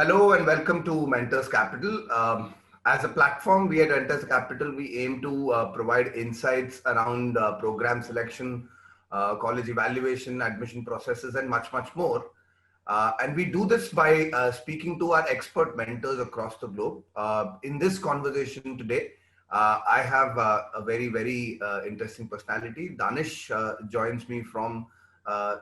Hello and welcome to Mentors Capital. As a platform, we at Mentors Capital, we aim to provide insights around program selection, college evaluation, admission processes, and much, much more. And we do this by speaking to our expert mentors across the globe. In this conversation today, I have a very interesting personality. Daanish joins me from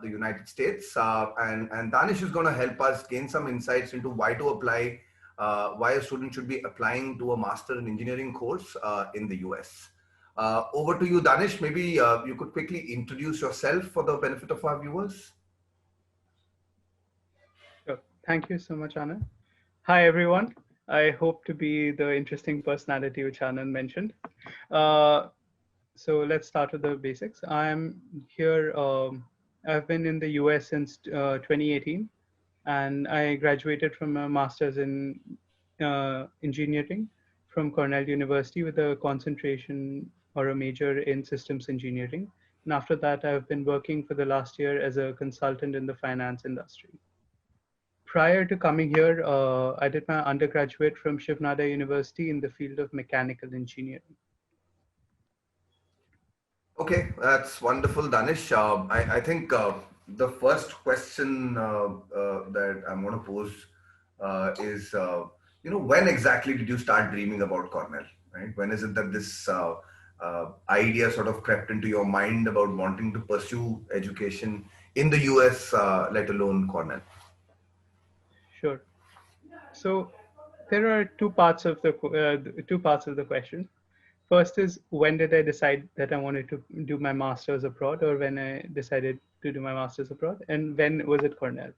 the United States, and Daanish is going to help us gain some insights into why to apply, why a student should be applying to a Master in Engineering course in the US. Over to you, Daanish. Maybe you could quickly introduce yourself for the benefit of our viewers. Sure. Thank you so much, Anand. Hi, everyone. I hope to be the interesting personality which Anand mentioned. So let's start with the basics. I'm here. I've been in the US since 2018, and I graduated from a master's in engineering from Cornell University with a concentration or a major in systems engineering. And after that, I've been working for the last year as a consultant in the finance industry. Prior to coming here, I did my undergraduate from Shivnada University in the field of mechanical engineering. Okay, that's wonderful, Danish. I think the first question that I'm going to pose is, when exactly did you start dreaming about Cornell? Right? When is it that this idea sort of crept into your mind about wanting to pursue education in the US, let alone Cornell? Sure. So there are two parts of the question. First is, when did I decide that I wanted to do my master's abroad, or when I decided to do my master's abroad, and when was it Cornell?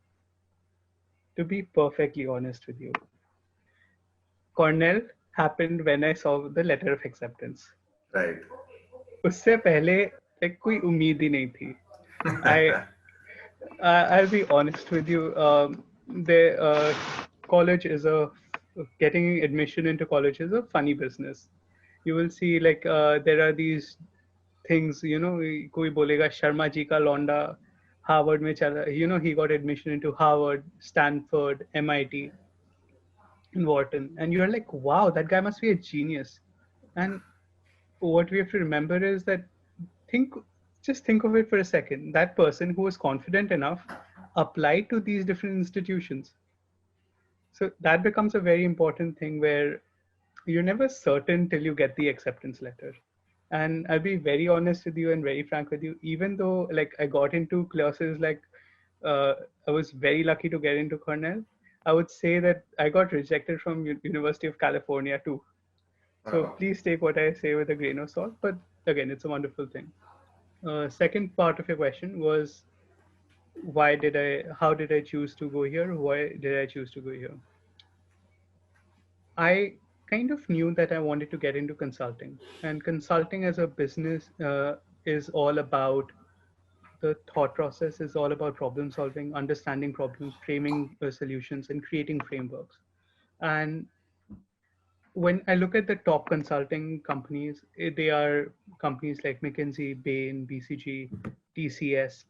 To be perfectly honest with you, Cornell happened when I saw the letter of acceptance. Right. उससे पहले कोई उम्मीद ही नहीं थी. I'll be honest with you. The college is getting admission into college is a funny business. You will see there are these things, कोई बोलेगा शर्मा जी का लौंडा Harvard में चला, he got admission into Harvard, Stanford, MIT, and Wharton, and you're like, wow, that guy must be a genius. And what we have to remember is that think just think of it for a second. That person who was confident enough applied to these different institutions. So that becomes a very important thing where you're never certain till you get the acceptance letter. And I'll be very honest with you and very frank with you, even though I got into classes uh, I was very lucky to get into Cornell, I would say that I got rejected from University of California too. So please take what I say with a grain of salt, but again, it's a wonderful thing. Second part of your question was, how did I choose to go here? Why did I choose to go here? I kind of knew that I wanted to get into consulting, and consulting as a business is all about the thought process, is all about problem solving, understanding problems, framing solutions, and creating frameworks. And when I look at the top consulting companies, they are companies like McKinsey, Bain, BCG, TCS.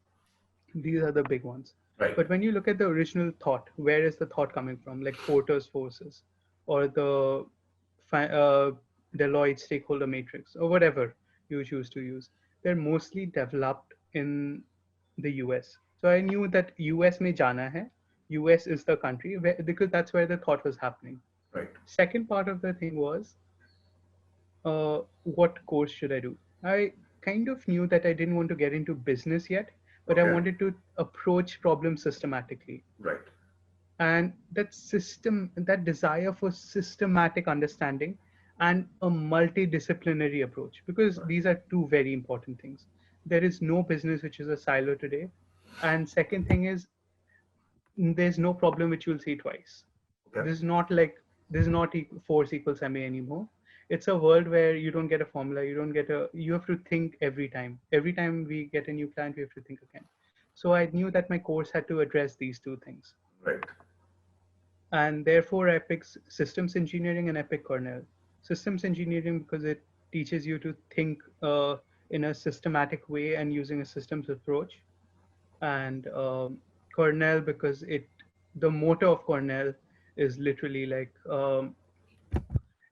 These are the big ones. Right. But when you look at the original thought, where is the thought coming from? Like Porter's forces, or the Deloitte stakeholder matrix, or whatever you choose to use. They're mostly developed in the US. So I knew that US mein jana hai. US is the country because that's where the thought was happening. Right. Second part of the thing was, what course should I do? I kind of knew that I didn't want to get into business yet, but I wanted to approach problems systematically. Right. And that desire for systematic understanding and a multidisciplinary approach, because these are two very important things. There is no business which is a silo today. And second thing is, there's no problem which you'll see twice. Okay. This is not force equals MA anymore. It's a world where you don't get a formula. You have to think every time. Every time we get a new client, we have to think again. So I knew that my course had to address these two things. Right. And therefore I picked systems engineering and I picked Cornell. Systems engineering because it teaches you to think in a systematic way and using a systems approach. And Cornell because the motto of Cornell is literally like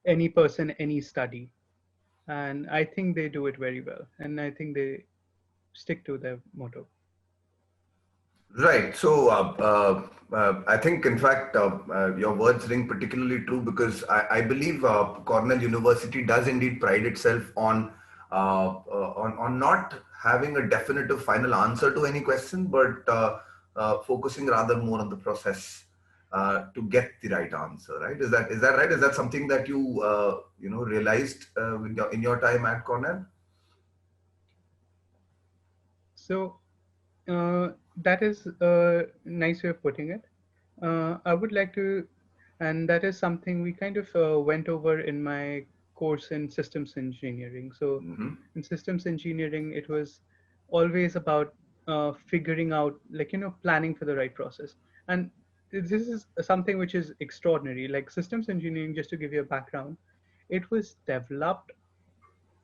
any person, any study. And I think they do it very well. And I think they stick to their motto. Right. So I think, in fact, your words ring particularly true because I believe Cornell University does indeed pride itself on not having a definitive final answer to any question, but focusing rather more on the process to get the right answer. Right? Is that right? Is that something that you realized in your time at Cornell? So that is a nice way of putting it. I would like to, and that is something we kind of went over in my course in systems engineering. So Mm-hmm. in systems engineering, it was always about figuring out, like, planning for the right process. And this is something which is extraordinary. Like systems engineering, just to give you a background, it was developed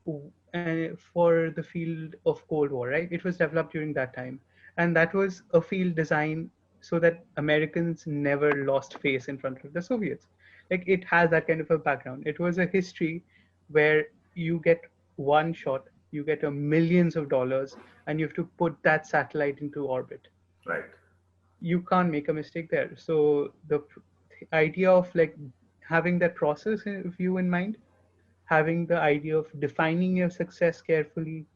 for the field of Cold War, right? It was developed during that time, and that was a field designed so that Americans never lost face in front of the Soviets. Like it has that kind of a background. It was a history where you get one shot, you get a millions of dollars, and you have to put that satellite into orbit. Right. You can't make a mistake there. So the idea of like having that process view in mind, having the idea of defining your success carefully,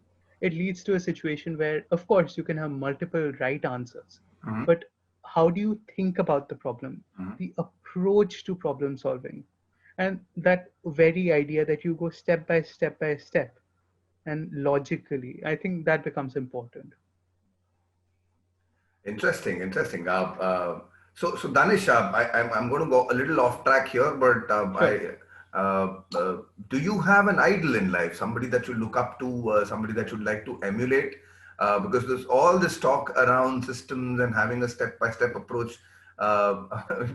it leads to a situation where, of course, you can have multiple right answers. Mm-hmm. But how do you think about the problem? Mm-hmm. The approach to problem solving. And that very idea that you go step by step by step and logically, I think that becomes important. Interesting, interesting. So Danish, I'm going to go a little off track here, but Sure. do you have an idol in life, somebody that you look up to, somebody that you'd like to emulate? Because there's all this talk around systems and having a step-by-step approach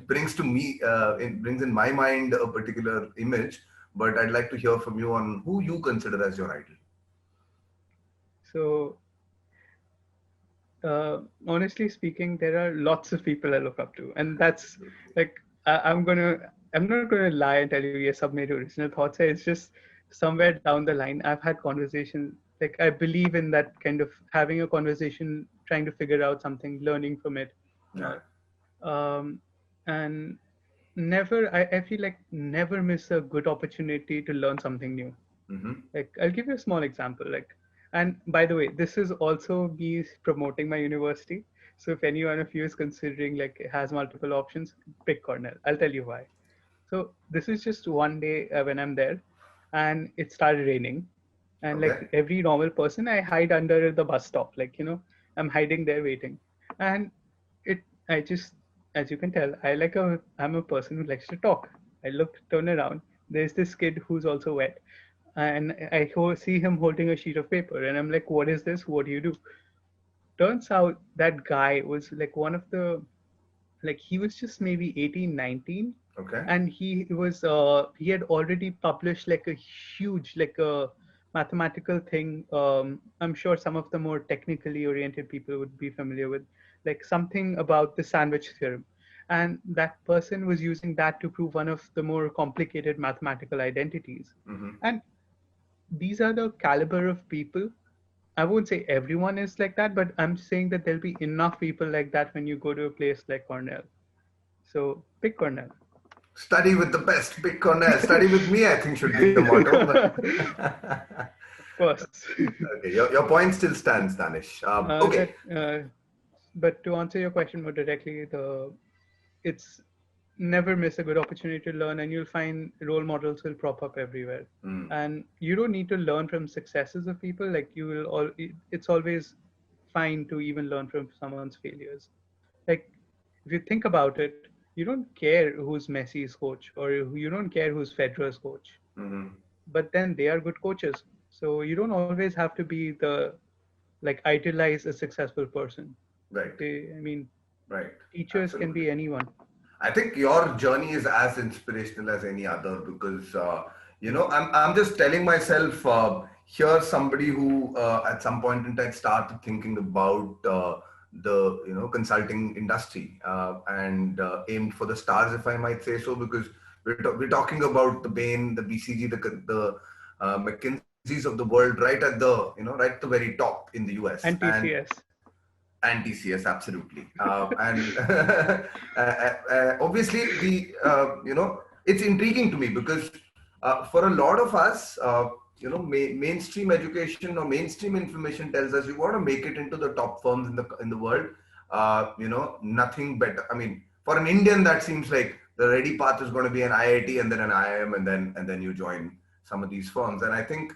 brings to me, it brings in my mind a particular image. But I'd like to hear from you on who you consider as your idol. So honestly speaking, there are lots of people I look up to, and that's like I'm not gonna lie and tell you yes, I've made original thoughts. It's just somewhere down the line, I've had conversations. Like I believe in that kind of having a conversation, trying to figure out something, learning from it, and Yeah. all. And I feel like never miss a good opportunity to learn something new. Mm-hmm. Like I'll give you a small example. And by the way, this is also me promoting my university. So if any one of you is considering like has multiple options, pick Cornell. I'll tell you why. So this is just one day when I'm there, and it started raining, and Okay. like every normal person, I hide under the bus stop. Like I'm hiding there waiting, and it I just, as you can tell, I'm a person who likes to talk. I turn around. There's this kid who's also wet, and see him holding a sheet of paper, and I'm like, "What is this? What do you do?" Turns out that guy was like one of the, like he was just maybe 18, 19, Okay. and he had already published like a huge, like a mathematical thing. I'm sure some of the more technically oriented people would be familiar with, like something about the sandwich theorem. And that person was using that to prove one of the more complicated mathematical identities. Mm-hmm. And these are the caliber of people. I won't say everyone is like that, but I'm saying that there'll be enough people like that when you go to a place like Cornell. So pick Cornell. Study with the best. Pick Cornell. Study with me, I think, should be the motto. Of course. Okay, your point still stands, Danish. Okay. That, but to answer your question more directly, it's never miss a good opportunity to learn, and you'll find role models will prop up everywhere. Mm. And you don't need to learn from successes of people. Like it's always fine to even learn from someone's failures. Like if you think about it, you don't care who's Messi's coach, or you don't care who's Federer's coach, Mm-hmm. but then they are good coaches. So you don't always have to be the, like, idolize a successful person. Right. I mean, Right. teachers can Absolutely. be anyone. I think your journey is as inspirational as any other because I'm just telling myself here's somebody who at some point in time started thinking about the consulting industry, and aimed for the stars, if I might say so, because we're talking about the Bain, the BCG, the McKinseys of the world, right at right at the very top in the US, And TCS. and TCS, absolutely. And obviously, it's intriguing to me because for a lot of us, mainstream education or mainstream information tells us you want to make it into the top firms in the world. Nothing better. I mean, for an Indian, that seems like the ready path is going to be an IIT and then an IIM, and then you join some of these firms. And I think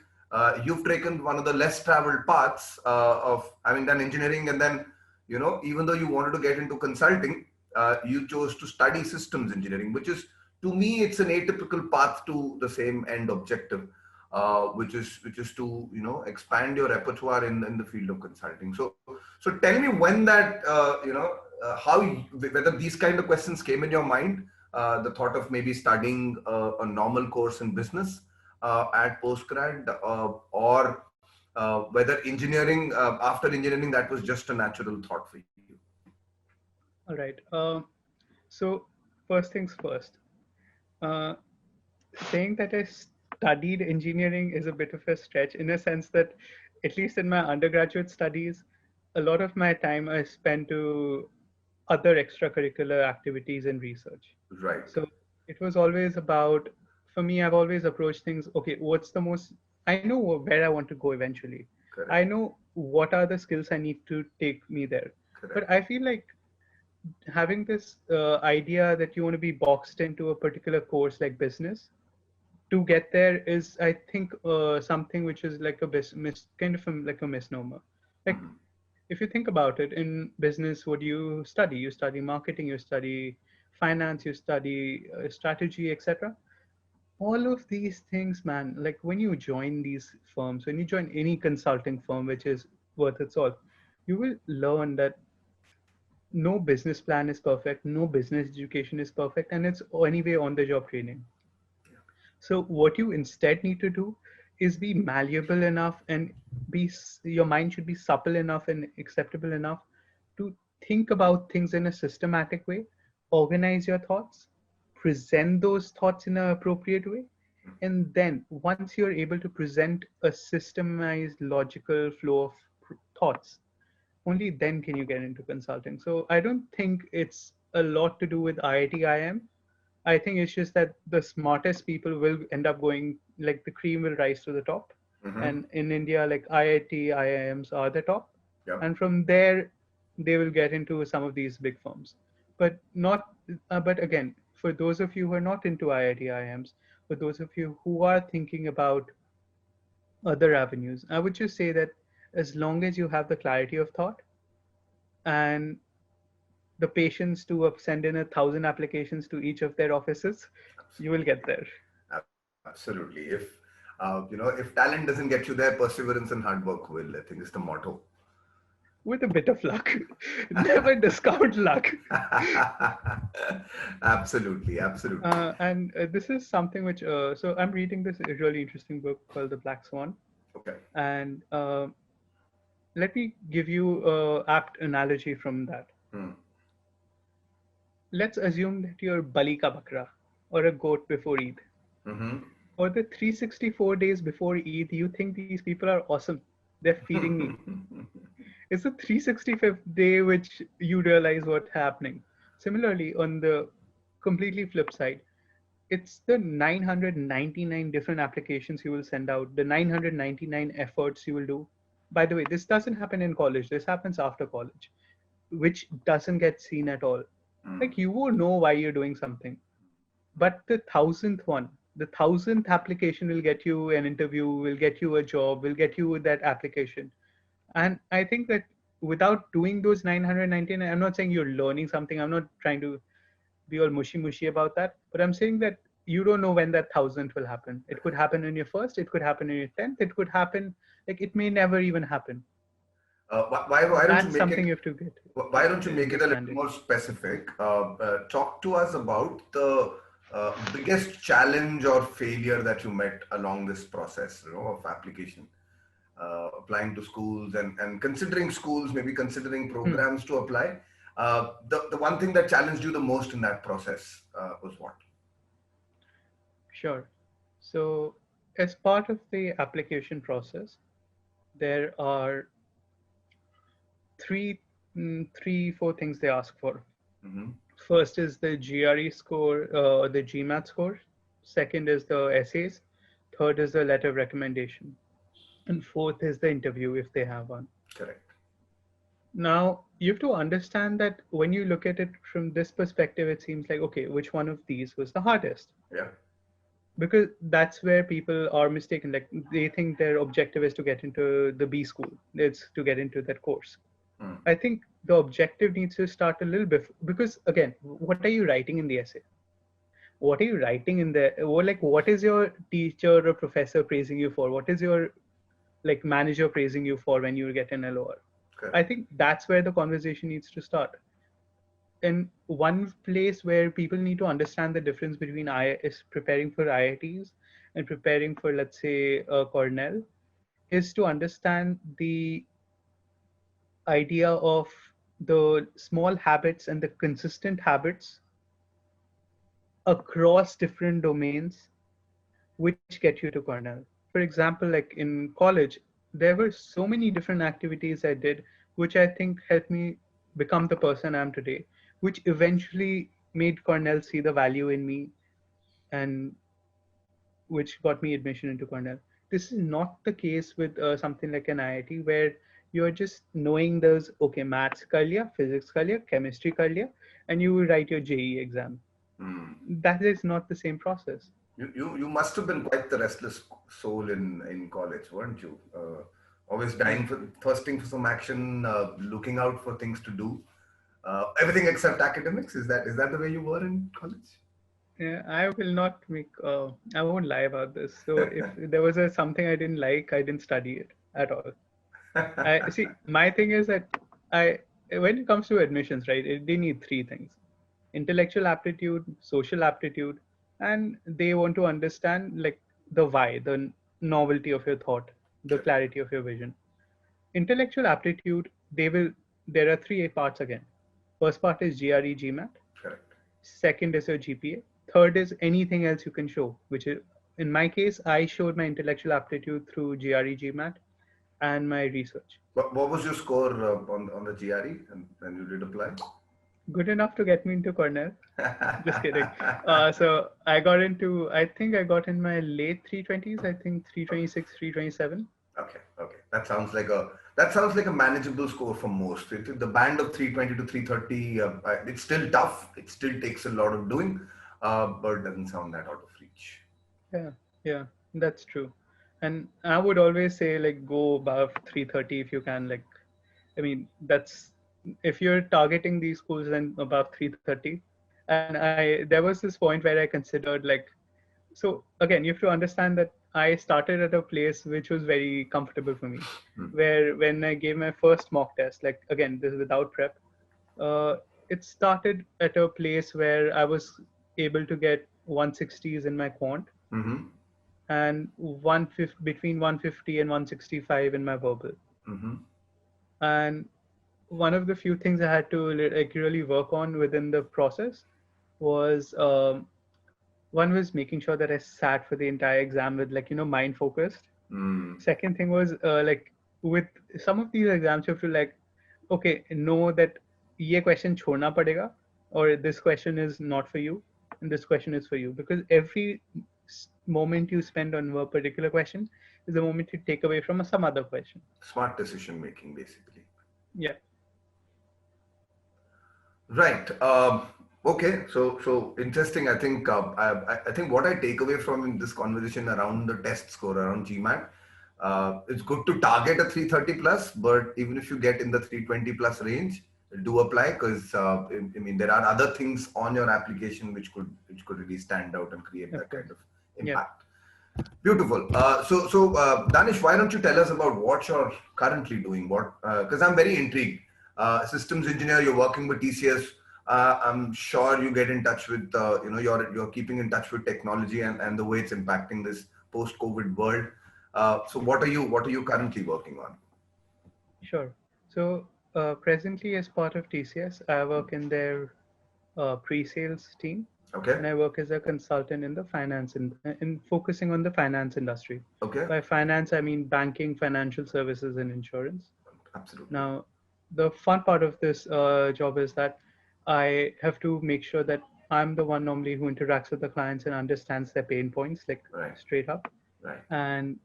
you've taken one of the less traveled paths of having done engineering, and then even though you wanted to get into consulting, you chose to study systems engineering, which is, to me, it's an atypical path to the same end objective, which is to expand your repertoire in the field of consulting. So tell me when that whether these kind of questions came in your mind, the thought of maybe studying a normal course in business at postgrad, or whether engineering, after engineering, that was just a natural thought for you. All right. So first things first. Uh, Saying that I studied engineering is a bit of a stretch, in a sense that, at least in my undergraduate studies, a lot of my time I spent to other extracurricular activities and research. Right. So it was always about, for me, I've always approached things, okay, what's the most, I know where I want to go eventually. I Correct. know what are the skills I need to take me there. But Correct. I feel like having this idea that you want to be boxed into a particular course like business to get there is, I think, something which is like a kind of like a misnomer. Like, Mhm. if you think about it, in business, what do you study? You study marketing, you study finance, you study strategy, etc. All of these things, man, like when you join these firms, when you join any consulting firm which is worth its salt, you will learn that no business plan is perfect, no business education is perfect, and it's anyway on the job training. So what you instead need to do is be malleable enough, and your mind should be supple enough and acceptable enough to think about things in a systematic way, organize your thoughts, present those thoughts in an appropriate way, and then once you're able to present a systemized logical flow of thoughts, only then can you get into consulting. So I don't think it's a lot to do with IIT IIM. I think it's just that the smartest people will end up going, like the cream will rise to the top. Mm-hmm. And in India, like IIT, IIMs are the top. Yep. And from there, they will get into some of these big firms. But not, but again, for those of you who are not into IIT, IIMs, for those of you who are thinking about other avenues, I would just say that as long as you have the clarity of thought and the patience to send in 1,000 applications to each of their offices, you will get there Absolutely. If talent doesn't get you there, perseverance and hard work will. I think is the motto. with a bit of luck. Never discount luck. Absolutely. Absolutely. And this is something which, so I'm reading this really interesting book called The Black Swan. Okay. And let me give you an apt analogy from that. Hmm. Let's assume that you're Bali ka bakra, or a goat before Eid. Mm-hmm. For the 364 days before Eid, you think these people are awesome. They're feeding me. It's the 365th day which you realize what's happening. Similarly, on the completely flip side, it's the 999 different applications you will send out, the 999 efforts you will do. By the way, this doesn't happen in college, this happens after college, which doesn't get seen at all. Hmm. Like, you won't know why you're doing something. But the thousandth one, the thousandth application will get you an interview, will get you a job, will get you that application. And I think that without doing those 999, I'm not saying you're learning something. I'm not trying to be all mushy mushy about that. But I'm saying that you don't know when that thousandth will happen. It could happen in your first, it could happen in your 10th, it could happen, like it may never even happen. Why don't you That's make something it? you have to get Why don't you make it a little understanding. more specific? Talk to us about the biggest challenge or failure that you met along this process, of application. applying to schools and considering schools, maybe considering programs to apply. The one thing that challenged you the most in that process was what? Sure. So, as part of the application process, there are three, four things they ask for. Mm-hmm. First is the GRE score, the GMAT score. Second is the essays. Third is the letter of recommendation. And fourth is the interview if they have one. Correct. Now, you have to understand that when you look at it from this perspective, it seems like, okay, which one of these was the hardest? Yeah. Because that's where people are mistaken. Like they think their objective is to get into the B school, it's to get into that course. I think the objective needs to start a little bit because again, what are you writing in the essay? What are you writing in there? Or like, what is your teacher or professor praising you for? What is your like manager praising you for when you get an LOR? Correct. I think that's where the conversation needs to start. And one place where people need to understand the difference between I is preparing for IITs and preparing for, let's say, Cornell, is to understand the idea of the small habits and the consistent habits across different domains which get you to Cornell. For example, like in college, there were so many different activities I did, which I think helped me become the person I am today, which eventually made Cornell see the value in me and which got me admission into Cornell. This is not the case with something like an IIT where you're just knowing those, okay, maths kar liya, physics kar liya, chemistry kar liya, and you will write your JE exam. That is not the same process. You must have been quite the restless soul in college, weren't you? Always dying for, thirsting for some action, looking out for things to do. Everything except academics. Is that the way you were in college? Yeah, I will not make. I won't lie about this. So if there was something I didn't like, I didn't study it at all. I see. My thing is that when it comes to admissions, right, they need three things: intellectual aptitude, social aptitude, and they want to understand like the why, the novelty of your thought, the Correct. clarity of your vision. Intellectual aptitude, they will. There are three parts again. First part is GRE, GMAT. Correct. Second is your GPA. Third is anything else you can show, which is, in my case, I showed my intellectual aptitude through GRE, GMAT, and my research. What was your score on the GRE and when you did apply? Good enough to get me into Cornell. Just kidding. So I got into, I think I got in my late 320s, I think 326, 327. Okay. That sounds like a manageable score for most. The band of 320 to 330, it's still tough. It still takes a lot of doing, but it doesn't sound that out of reach. Yeah, that's true. And I would always say like go above 330 if you can. Like, I mean, that's if you're targeting these schools then above 330. And there was this point where I considered like, so again, you have to understand that I started at a place which was very comfortable for me, where when I gave my first mock test, like again, this is without prep, it started at a place where I was able to get 160s in my quant and between 150 and 165 in my verbal. And one of the few things I had to like really work on within the process was one was making sure that I sat for the entire exam with like mind focused. Second thing was like with some of these exams you have to like okay know that ये question छोड़ना पड़ेगा or this question is not for you and this question is for you because every moment you spend on a particular question is the moment you take away from some other question. Smart decision making, basically. Yeah. Right. Okay. So interesting. I think I think what I take away from this conversation around the test score around GMAT, it's good to target a 330 plus, but even if you get in the 320 plus range, do apply because I mean there are other things on your application which could really stand out and create that kind of impact. Yeah. Beautiful. So Daanish, why don't you tell us about what you're currently doing? What because I'm very intrigued. Systems engineer, you're working with TCS. I'm sure you get in touch with you're keeping in touch with technology and the way it's impacting this post-COVID world. So what are you currently working on? Sure. So presently, as part of TCS, I work in their pre-sales team, Okay. and I work as a consultant in the in focusing on the finance industry. Okay. By finance, I mean banking, financial services, and insurance. Absolutely. Now, the fun part of this job is that I have to make sure that I'm the one normally who interacts with the clients and understands their pain points, like Right. straight up. Right. And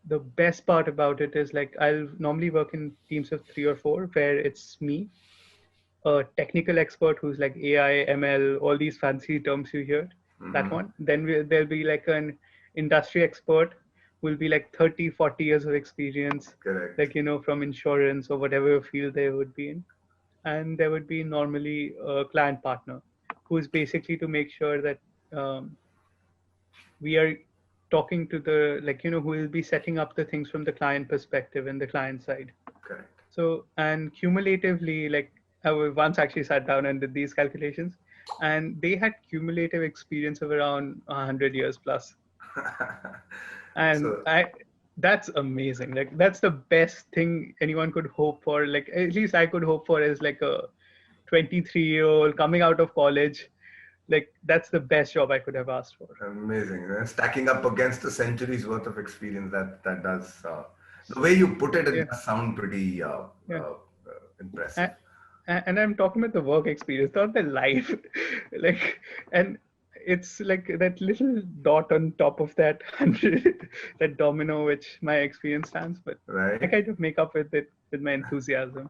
the best part about it is like I'll normally work in teams of 3 or 4 where it's me, a technical expert who's like AI, ML, all these fancy terms you hear, that Mm-hmm. one. Then there'll be like an industry expert who will be like 30, 40 years of experience, Correct. like, from insurance or whatever field they would be in. And there would be normally a client partner who's basically to make sure that we are talking to the, like, who will be setting up the things from the client perspective and the client side. Correct. So, and cumulatively, like, I once actually sat down and did these calculations, and they had cumulative experience of around 100 years plus. And So that's amazing. Like, that's the best thing anyone could hope for. Like, at least I could hope for as like a 23-year-old coming out of college. Like, that's the best job I could have asked for. amazing. Stacking up against a century's worth of experience, that does the way you put it, Yeah, it does sound pretty yeah. impressive. A- and I'm talking about the work experience, not the life. Like, and it's like that little dot on top of that 100, that domino, which my experience stands. But I Right. kind of make up with it with my enthusiasm.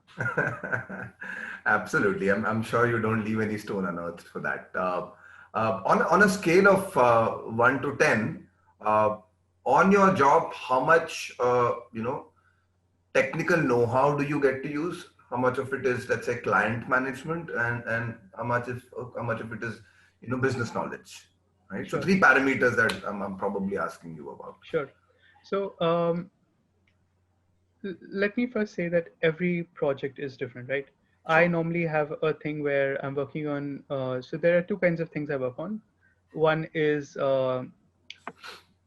Absolutely. I'm sure you don't leave any stone unearthed for that. On a scale of 1 to 10, uh, on your job, how much technical know-how do you get to use? How much of it is, let's say, client management, and how much of it is business knowledge, right? So Sure, three parameters that I'm probably asking you about. sure. So let me first say that every project is different, right? I Sure. normally have a thing where I'm working on. So there are two kinds of things I work on. One is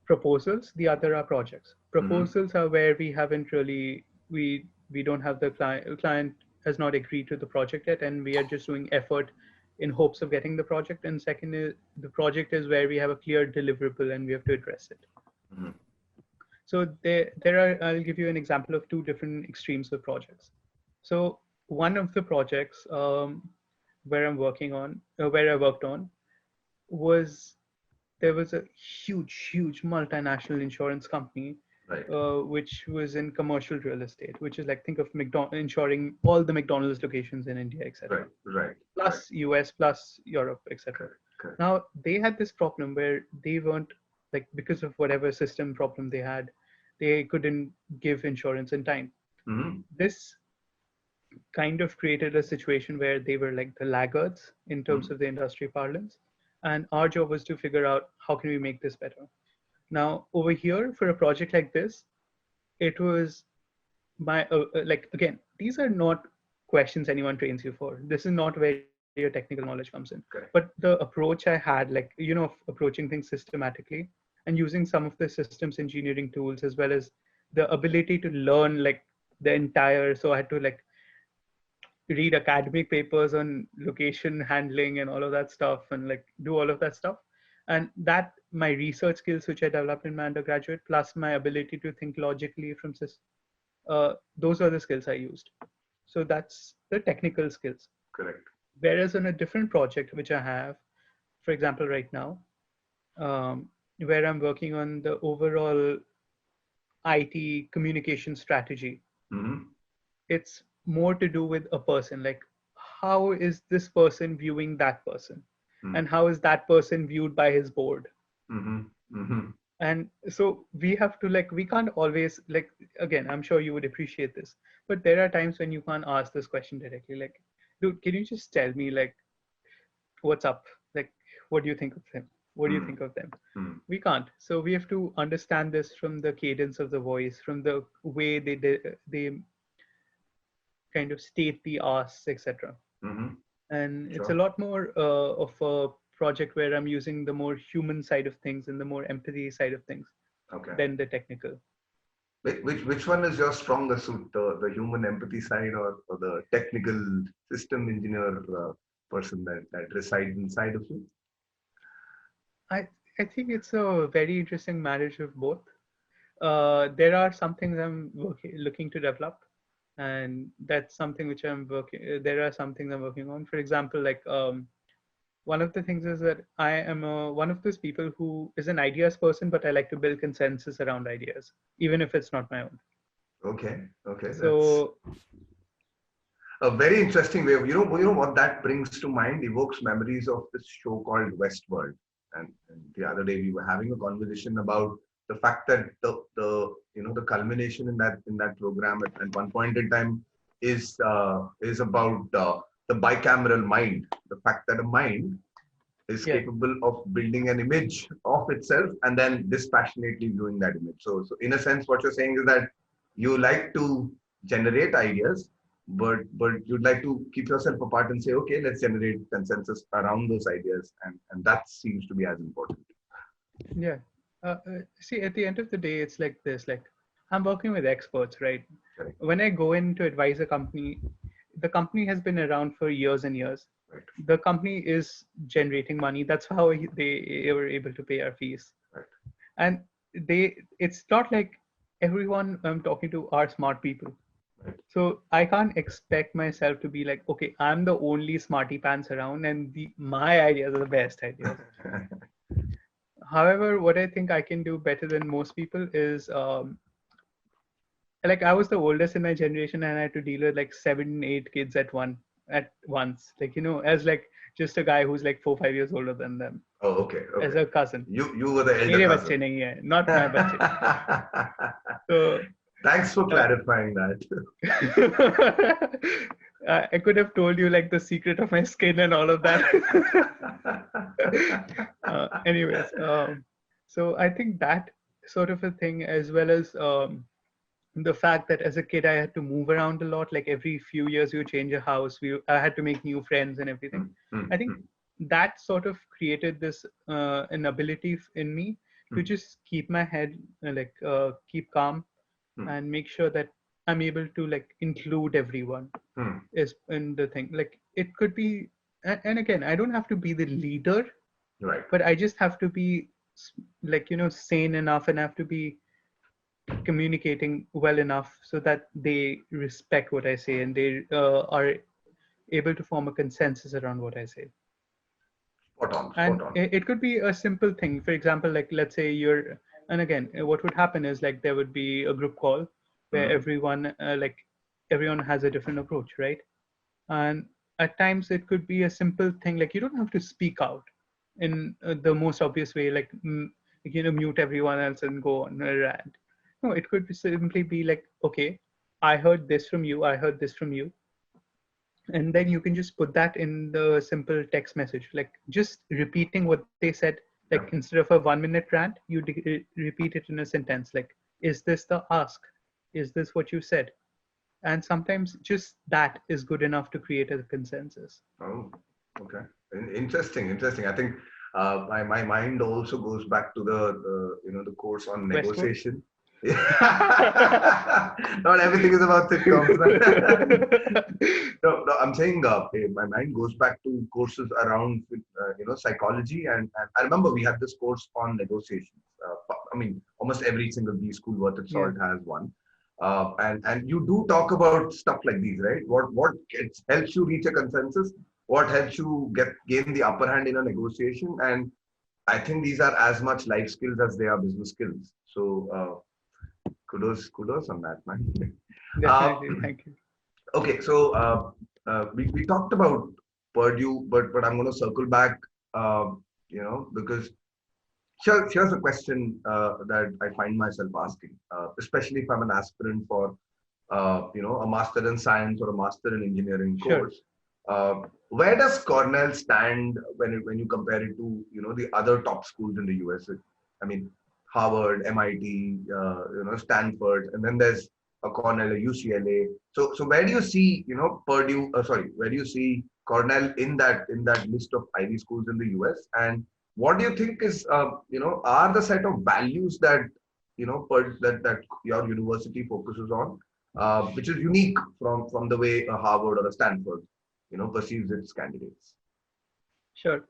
proposals, the other are projects. Mm-hmm. Proposals are where we haven't really, we don't have the client has not agreed to the project yet, and we are just doing effort in hopes of getting the project. And second is the project is where we have a clear deliverable and we have to address it. Mm-hmm. So there are, I'll give you an example of two different extremes of projects. So one of the projects where I'm working on, where I worked on, was there was a huge multinational insurance company, Right. which was in commercial real estate, which is like, think of insuring all the McDonald's locations in India, etc., Right. Right. Right. plus US, plus Europe, etc. Correct. Correct. Now they had this problem where they weren't, like, because of whatever system problem they had, they couldn't give insurance in time. Mm-hmm. This kind of created a situation where they were like the laggards in terms Mm-hmm. of the industry parlance, and our job was to figure out how can we make this better. Now over here for a project like this, it was my like, again, these are not questions anyone trains you for. This is not where your technical knowledge comes in. But Correct. the approach I had, like, of approaching things systematically and using some of the systems engineering tools, as well as the ability to learn like the entire, so I had to like read academic papers on location handling and all of that stuff, and like do all of that stuff. And that, my research skills which I developed in my undergraduate, plus my ability to think logically from those are the skills I used. So that's the technical skills. Correct. Whereas on a different project which I have, for example right now, um, where I'm working on the overall IT communication strategy, Mm-hmm. it's more to do with a person, like how is this person viewing that person, and how is that person viewed by his board. Mm-hmm. Mm-hmm. And so we have to, like, we can't always, like, again, I'm sure you would appreciate this, but there are times when you can't ask this question directly, like, dude, can you just tell me, like, what's up, like, what do you think of him, what do you think of them? Mm-hmm. We can't. So we have to understand this from the cadence of the voice, from the way they kind of state the asks, etc. Mm-hmm. And it's a Sure. lot more of a project where I'm using the more human side of things and the more empathy side of things Okay. than the technical. Which one is your strongest suit, the human empathy side or the technical system engineer person that resides inside of you? I I think it's a very interesting marriage of both. There are some things looking to develop, and that's something which I'm working. There are some things I'm working on. For example, like one of the things is that I am one of those people who is an ideas person, but I like to build consensus around ideas, even if it's not my own. Okay, okay, that's So a very interesting way of, you know what that brings to mind, evokes memories of this show called Westworld. And the other day we were having a conversation about the fact that the culmination in that program at one point in time is about the bicameral mind, the fact that a mind is yeah, capable of building an image of itself and then dispassionately viewing that image. So in a sense, what you're saying is that you like to generate ideas, but you'd like to keep yourself apart and say, okay, let's generate consensus around those ideas, and that seems to be as important. yeah. See, at the end of the day, it's like this. Like I'm working with experts, right? Correct. When I go in to advise a company, the company has been around for years and years. Right. The company is generating money. That's how they were able to pay our fees. Right. And it's not like everyone I'm talking to are smart people. Right. So I can't expect myself to be like, okay, I'm the only smarty pants around, and my ideas are the best ideas. However, what I think I can do better than most people is like I was the oldest in my generation, and I had to deal with like 7, 8 kids at once. Like as like just a guy who's like 4, 5 years older than them Oh, okay, as okay. a cousin. You were the elder मेरे cousin. बच्चे नहीं है, not my बच्चे. So Thanks for uh, clarifying that. I could have told you like the secret of my skin and all of that. Anyways, so I think that sort of a thing, as well as the fact that as a kid I had to move around a lot. Like every few years you change a house, I had to make new friends and everything. I think that sort of created this an ability in me to just keep my head keep calm and make sure that I'm able to like include everyone is in the thing. Like it could be, and again, I don't have to be the leader, Right. but I just have to be like sane enough, and have to be communicating well enough so that they respect what I say, and they are able to form a consensus around what I say. Spot on, spot And on. it could be a simple thing. For example, like let's say and again, what would happen is like there would be a group call where everyone has a different approach, right? And at times it could be a simple thing, like you don't have to speak out in the most obvious way, like mute everyone else and go on a rant. No, it could simply be like, okay, I heard this from you, I heard this from you, and then you can just put that in the simple text message, like just repeating what they said. Like Yeah. instead of a 1 minute rant, you repeat it in a sentence, like, is this the ask, is this what you said? And sometimes just that is good enough to create a consensus. Oh, okay. Interesting, interesting. I think my mind also goes back to the course on Westward. negotiation. Not everything is about sitcoms. No, I'm saying my mind goes back to courses around psychology, and I remember we had this course on negotiations. I mean, almost every single B school worth its Yeah. salt has one. And you do talk about stuff like these, right? What helps you reach a consensus? What helps you gain the upper hand in a negotiation? And I think these are as much life skills as they are business skills. So kudos on that, man. Definitely. Thank you. Okay, so we talked about Purdue, but I'm going to circle back, because here's a question that I find myself asking, especially if I'm an aspirant for, a master in science or a master in engineering Sure. course. Where does Cornell stand when you compare it to, the other top schools in the US? I mean, Harvard, MIT, Stanford, and then there's a Cornell, a UCLA. So where do you see, Purdue? Where do you see Cornell in that list of Ivy schools in the US? And what do you think is, are the set of values that that your university focuses on, which is unique from the way a Harvard or a Stanford, perceives its candidates? Sure.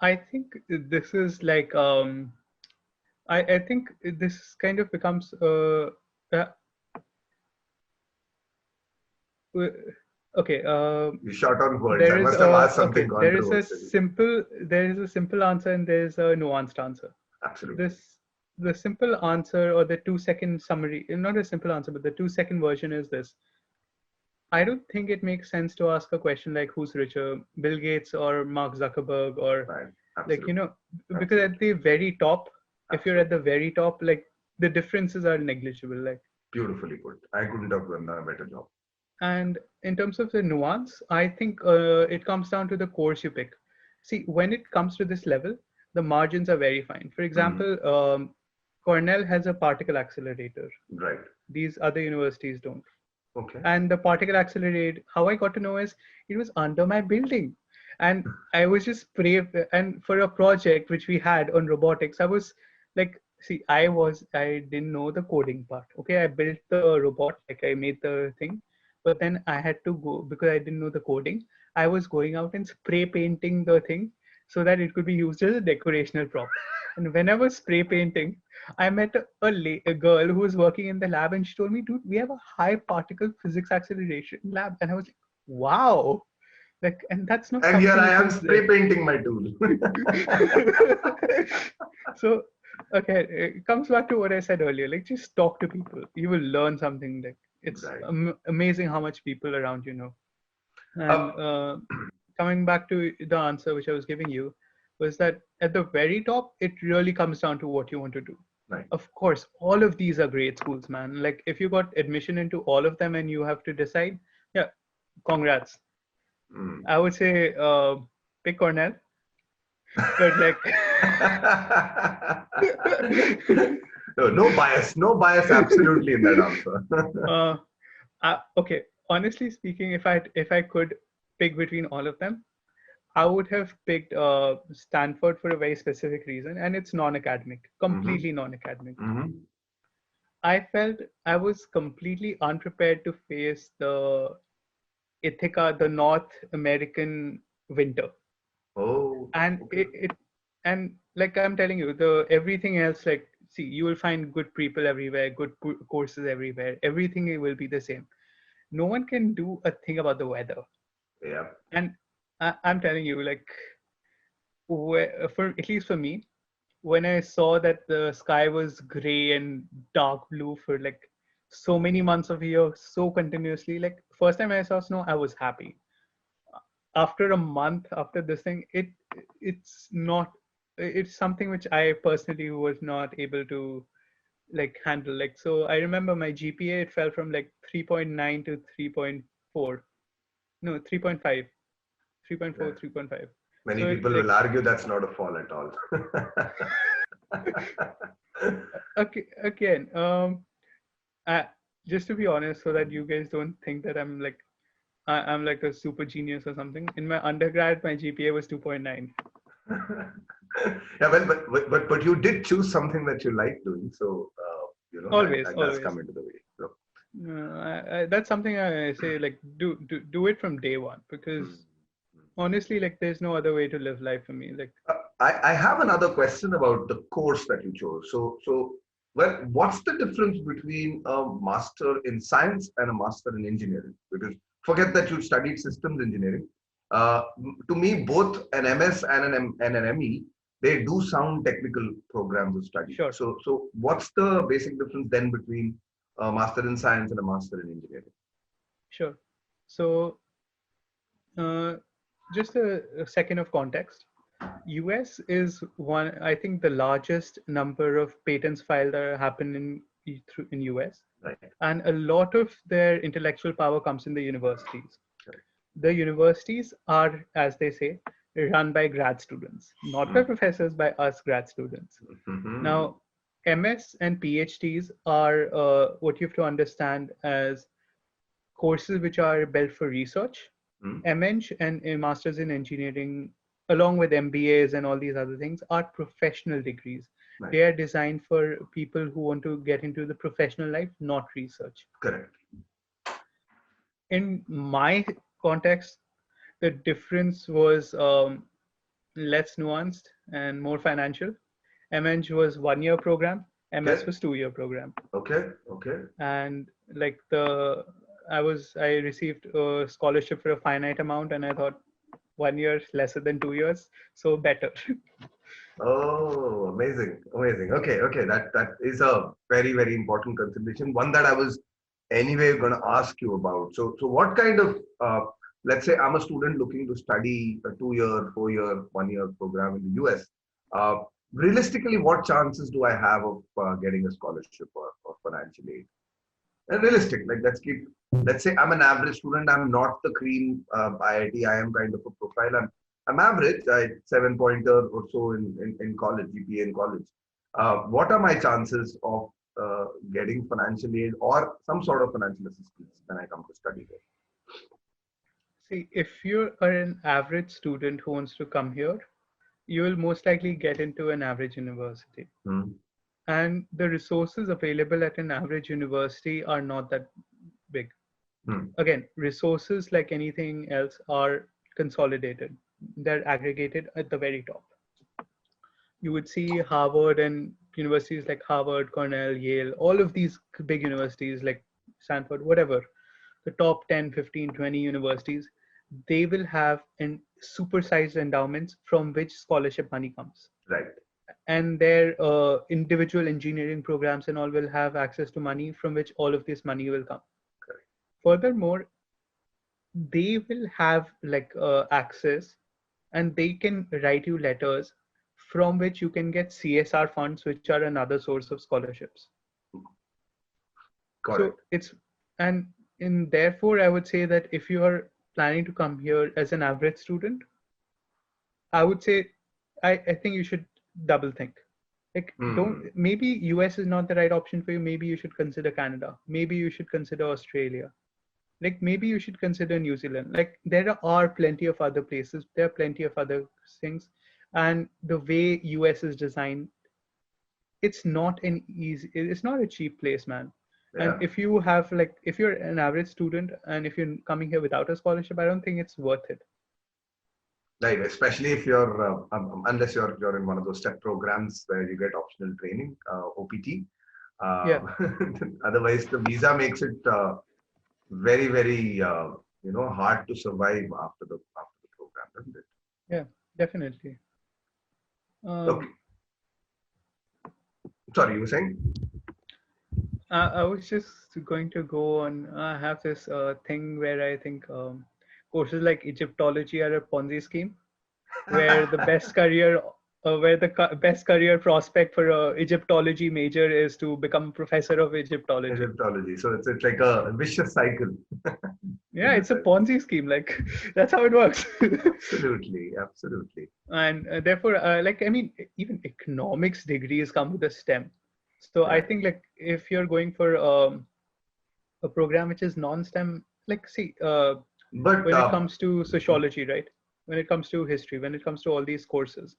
I think this is like I think this kind of becomes uh, okay. You short on words. I There is must have a asked something okay. controversial. There is a simple answer and there is a nuanced answer. Absolutely. This the simple answer or the 2 second summary, not a simple answer, but the 2 second version is this. I don't think it makes sense to ask a question like who's richer, Bill Gates or Mark Zuckerberg, or Right. like, Absolutely. because at Absolutely. the very top, if you're at Absolutely. the very top, like the differences are negligible. Like, Beautifully put. I couldn't have done a better job. and in terms of the nuance, I think it comes down to the course you pick. See, when it comes to this level, the margins are very fine. For Mhm. example, Cornell has a particle accelerator. Right. These other universities don't. Okay. And the particle accelerator, how I got to know is it was under my building. And I was just brave. And for a project which we had on robotics, I was like, see, I didn't know the coding part. Okay, I built the robot, like I made the thing, but then I had to go because I didn't know the coding. I was going out and spray painting the thing so that it could be used as a decorational prop. And when I was spray painting, I met a girl who was working in the lab, and she told me, dude, we have a high particle physics acceleration lab. And I was like, wow. Like, and that's not And here something I which am is there. spray painting my tool. So, okay, it comes back to what I said earlier. Like, just talk to people. You will learn something. Like, it's Right. amazing how much people around you know. And Uh, coming back to the answer which I was giving you, was that at the very top, it really comes down to what you want to do. right. Of course, all of these are great schools, man. Like if you got admission into all of them and you have to decide, yeah, congrats. Mm. I would say pick Cornell, but like, No, no bias. No bias absolutely in that answer. uh, okay. Honestly speaking, if I could pick between all of them, I would have picked Stanford for a very specific reason, and it's non-academic, Hmm. completely non-academic. Hmm. I felt I was completely unprepared to face the Ithaca, the North American winter, Oh, and okay. it and like I'm telling you, the everything else, like, see, you will find good people everywhere, good courses everywhere. Everything will be the same. No one can do a thing about the weather, Yeah. and I'm telling you, like, for at least for me, when I saw that the sky was gray and dark blue for like so many months of a year, so continuously, like first time I saw snow, I was happy. After a month after this thing, it's not, it's something which I personally was not able to like handle. Like, so I remember my GPA, it fell from like 3.9 to 3.4. No, 3.5, 3.4, Yeah. 3.5. Many So people like, will argue that's not a fall at all. okay, again, uh, just to be honest, so that you guys don't think that I'm like I'm like a super genius or something. In my undergrad, my GPA was 2.9. Yeah, well, but you did choose something that you like doing, so Always, that does always. come into the way. So, That's something I say, like, do it from day one, mm, because mm. honestly, like, there's no other way to live life for me. Like, I have another question about the course that you chose. Well, what's the difference between a master in science and a master in engineering? Because forget that you studied systems engineering. To me, both an MS and an ME, they do sound technical programs of study. sure, So what's the basic difference then between a master in science and a master in engineering? sure. So, uh, just a second of context. US is one, I think, the largest number of patents filed that happen in US, Right. and a lot of their intellectual power comes in the universities. Correct. The universities are, as they say, run by grad students, not by Mm. professors, by us grad students. Mhm. Now, MS and PhDs are what you have to understand as courses which are built for research. Mm. M.Eng and a Masters in Engineering, along with MBAs and all these other things, are professional degrees. Right. They are designed for people who want to get into the professional life, not research. Correct. In my context, the difference was less nuanced and more financial. m.engg was 1 year program, MS Okay. was 2 year program. Okay. Okay. And like I received a scholarship for a finite amount, and I thought 1 year lesser than 2 years, so better. Oh, amazing, amazing. Okay, okay. That is a very, very important consideration. One that I was anyway going to ask you about. So what kind of let's say I'm a student looking to study a 2 year, 4 year, 1 year program in the US. Uh, Realistically, what chances do I have of getting a scholarship or financial aid? And realistic, like let's say I'm an average student. I'm not the cream IIT. I am kind of a profile. I'm average. I 7 pointer or so in college, GPA in college. What are my chances of getting financial aid or some sort of financial assistance when I come to study there? See, if you are an average student who wants to come here, you will most likely get into an average university. Hmm. And the resources available at an average university are not that big. Hmm. Again, resources like anything else are consolidated. They're aggregated at the very top. You would see Harvard and universities like Harvard, Cornell, Yale, all of these big universities like Stanford, whatever, the top 10, 15, 20 universities, they will have an supersized endowments from which scholarship money comes. Right. And their individual engineering programs and all will have access to money from which all of this money will come. Correct. Furthermore, they will have like access, and they can write you letters from which you can get CSR funds, which are another source of scholarships. So Correct. it's, and in therefore I would say that if you are planning to come here as an average student, I would say I think you should double think. Like, don't, Hmm. maybe US is not the right option for you. Maybe you should consider Canada. Maybe you should consider Australia. Like, maybe you should consider New Zealand. Like, there are plenty of other places. There are plenty of other things. And the way US is designed, it's not a cheap place, man. And Yeah. if you have like, if you're an average student and if you're coming here without a scholarship, I don't think it's worth it. Right, especially if you're unless you're in one of those step programs where you get optional training, OPT. Yeah, Otherwise, the visa makes it very, very hard to survive after the program, doesn't it? yeah, definitely. Okay, Um, sorry, you were saying? I was just going to go on. I have this thing where I think courses like Egyptology are a Ponzi scheme, where the best career, best career prospect for a Egyptology major is to become professor of Egyptology. Egyptology. So it's like a vicious cycle Yeah, in a it's a sense. Ponzi scheme. Like that's how it works. Absolutely, absolutely. And therefore, like I mean, even economics degrees come with a STEM. So I Right. think like if you're going for a program which is non-STEM, like see, But when it comes to sociology, right? When it comes to history, when it comes to all these courses,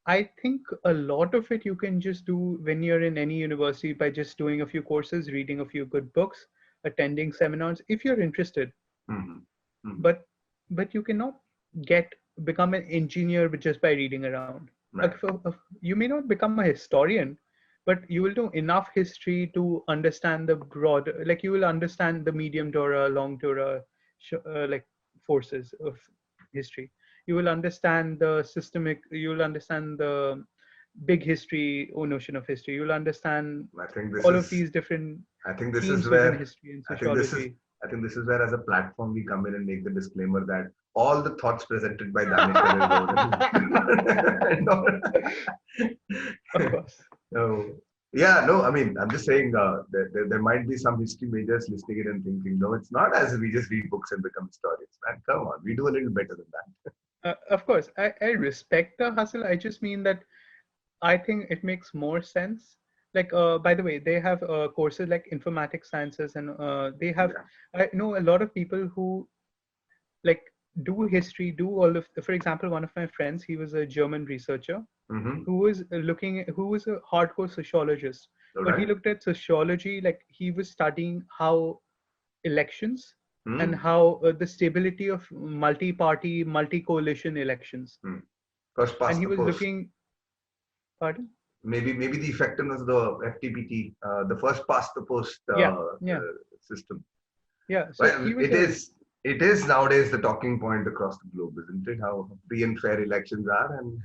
I think a lot of it you can just do when you're in any university by just doing a few courses, reading a few good books, attending seminars if you're interested. mhm, mhm, But you cannot get become an engineer just by reading around. Like, right, you may not become a historian, but you will know enough history to understand the broad, like you will understand the medium Dora, long Dora, like forces of history. You will understand the systemic. You will understand the big history or notion of history. You will understand I think this all of is these different I think this is themes within where history and I think this is sociology. I think this is where as a platform we come in and make the disclaimer that all the thoughts presented by Danish are his own. Of course. So, yeah, no, I mean, I'm just saying there might be some history majors listening in and thinking, no, it's not as if we just read books and become historians. Man, come on, we do a little better than that. Of course, I respect the hustle. I just mean that I think it makes more sense. Like, by the way, they have courses like informatics sciences, and they have, Yeah. I know a lot of people who, like, do history, do all of, for example, one of my friends, he was a German researcher Mm-hmm. who was a hardcore sociologist, All but he right. looked at sociology, like he was studying how elections and Mm-hmm. how the stability of multi-party, multi-coalition elections. Mm. First And past he the was post. looking, pardon? Maybe the effectiveness of the FTPT, the first past the post Yeah, yeah, system. yeah. So Well, he was a, it is nowadays the talking point across the globe, isn't it? How free and fair elections are, and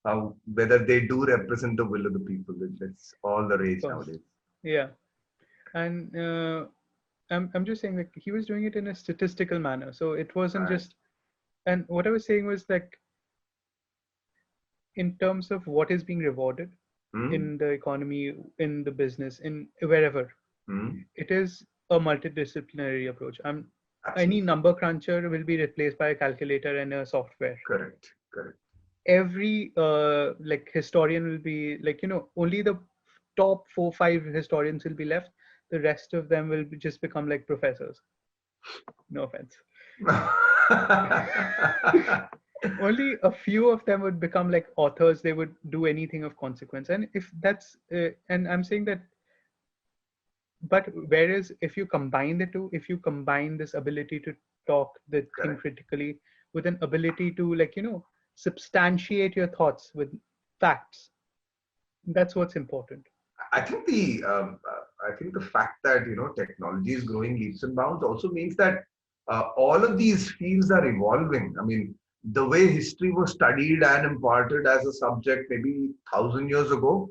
how whether they do represent the will of the people. It's all the of rage course, nowadays. yeah. And I'm just saying that he was doing it in a statistical manner. So it wasn't Right. just, and what I was saying was like, in terms of what is being rewarded Hmm. in the economy, in the business, in wherever, Hmm. it is a multidisciplinary approach. Any Absolutely. number cruncher will be replaced by a calculator and a software. Correct. Correct. Every like historian will be like, only the top 4 5 historians will be left. The rest of them will just become like professors. No offense. Only a few of them would become like authors. They would do anything of consequence. And if that's and I'm saying that, but whereas if you combine the two, if you combine this ability to talk, the think Correct. critically, with an ability to, like, substantiate your thoughts with facts, that's what's important. I think the fact that technology is growing leaps and bounds also means that all of these fields are evolving. I mean, the way history was studied and imparted as a subject maybe 1,000 years ago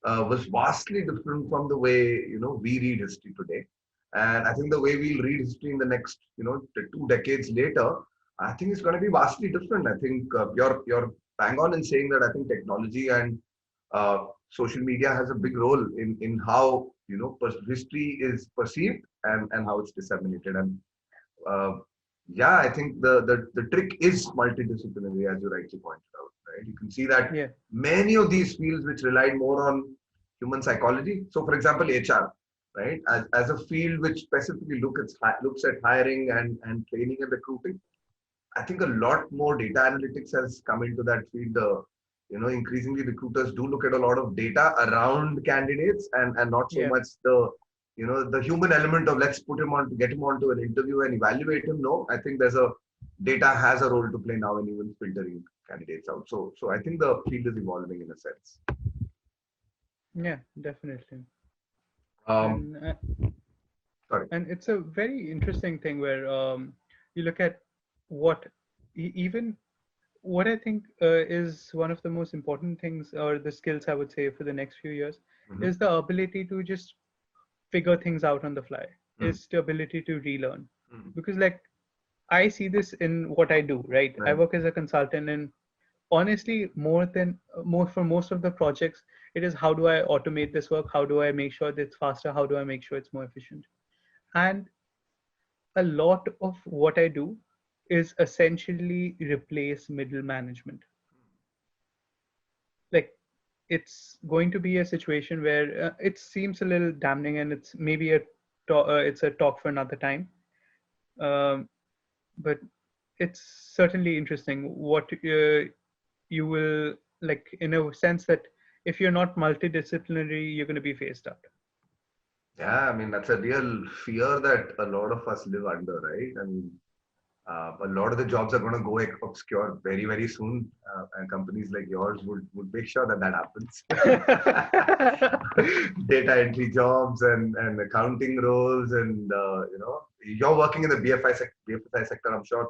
was vastly different from the way we read history today. And I think the way we'll read history in the next 2 decades later, I think it's going to be vastly different. I think you're bang on in saying that. I think technology and social media has a big role in how history is perceived and how it's disseminated. And uh, yeah, I think the trick is multidisciplinary, as you rightly pointed out. Right, you can see that Yeah, many of these fields which relied more on human psychology. So, for example, HR, right, as a field which specifically looks at hiring and training and recruiting. I think a lot more data analytics has come into that field. Increasingly recruiters do look at a lot of data around candidates and not so yeah, much the human element of let's get him onto an interview and evaluate him. No, I think data has a role to play now in even filtering candidates out. So I think the field is evolving in a sense. yeah, definitely. Um, And Sorry. it's a very interesting thing where you look at what even what I think is one of the most important things, or the skills I would say for the next few years, Mm-hmm. is the ability to just figure things out on the fly, Mm. is the ability to relearn. Mm. Because, like, I see this in what I do, right? I Right. work as a consultant, and honestly, more for most of the projects, it is how do I automate this work? How do I make sure that it's faster? How do I make sure it's more efficient? And a lot of what I do is essentially replace middle management. Like, it's going to be a situation where it seems a little damning, and it's maybe it's a talk for another time. Um, but it's certainly interesting what you will, like, in a sense that if you're not multidisciplinary, you're going to be phased out. Yeah, I mean that's a real fear that a lot of us live under, right? I mean, a lot of the jobs are going to go obscure very, very soon, and companies like yours would make sure that that happens. Data entry jobs and accounting roles, and you're working in the BFSI sector. I'm sure.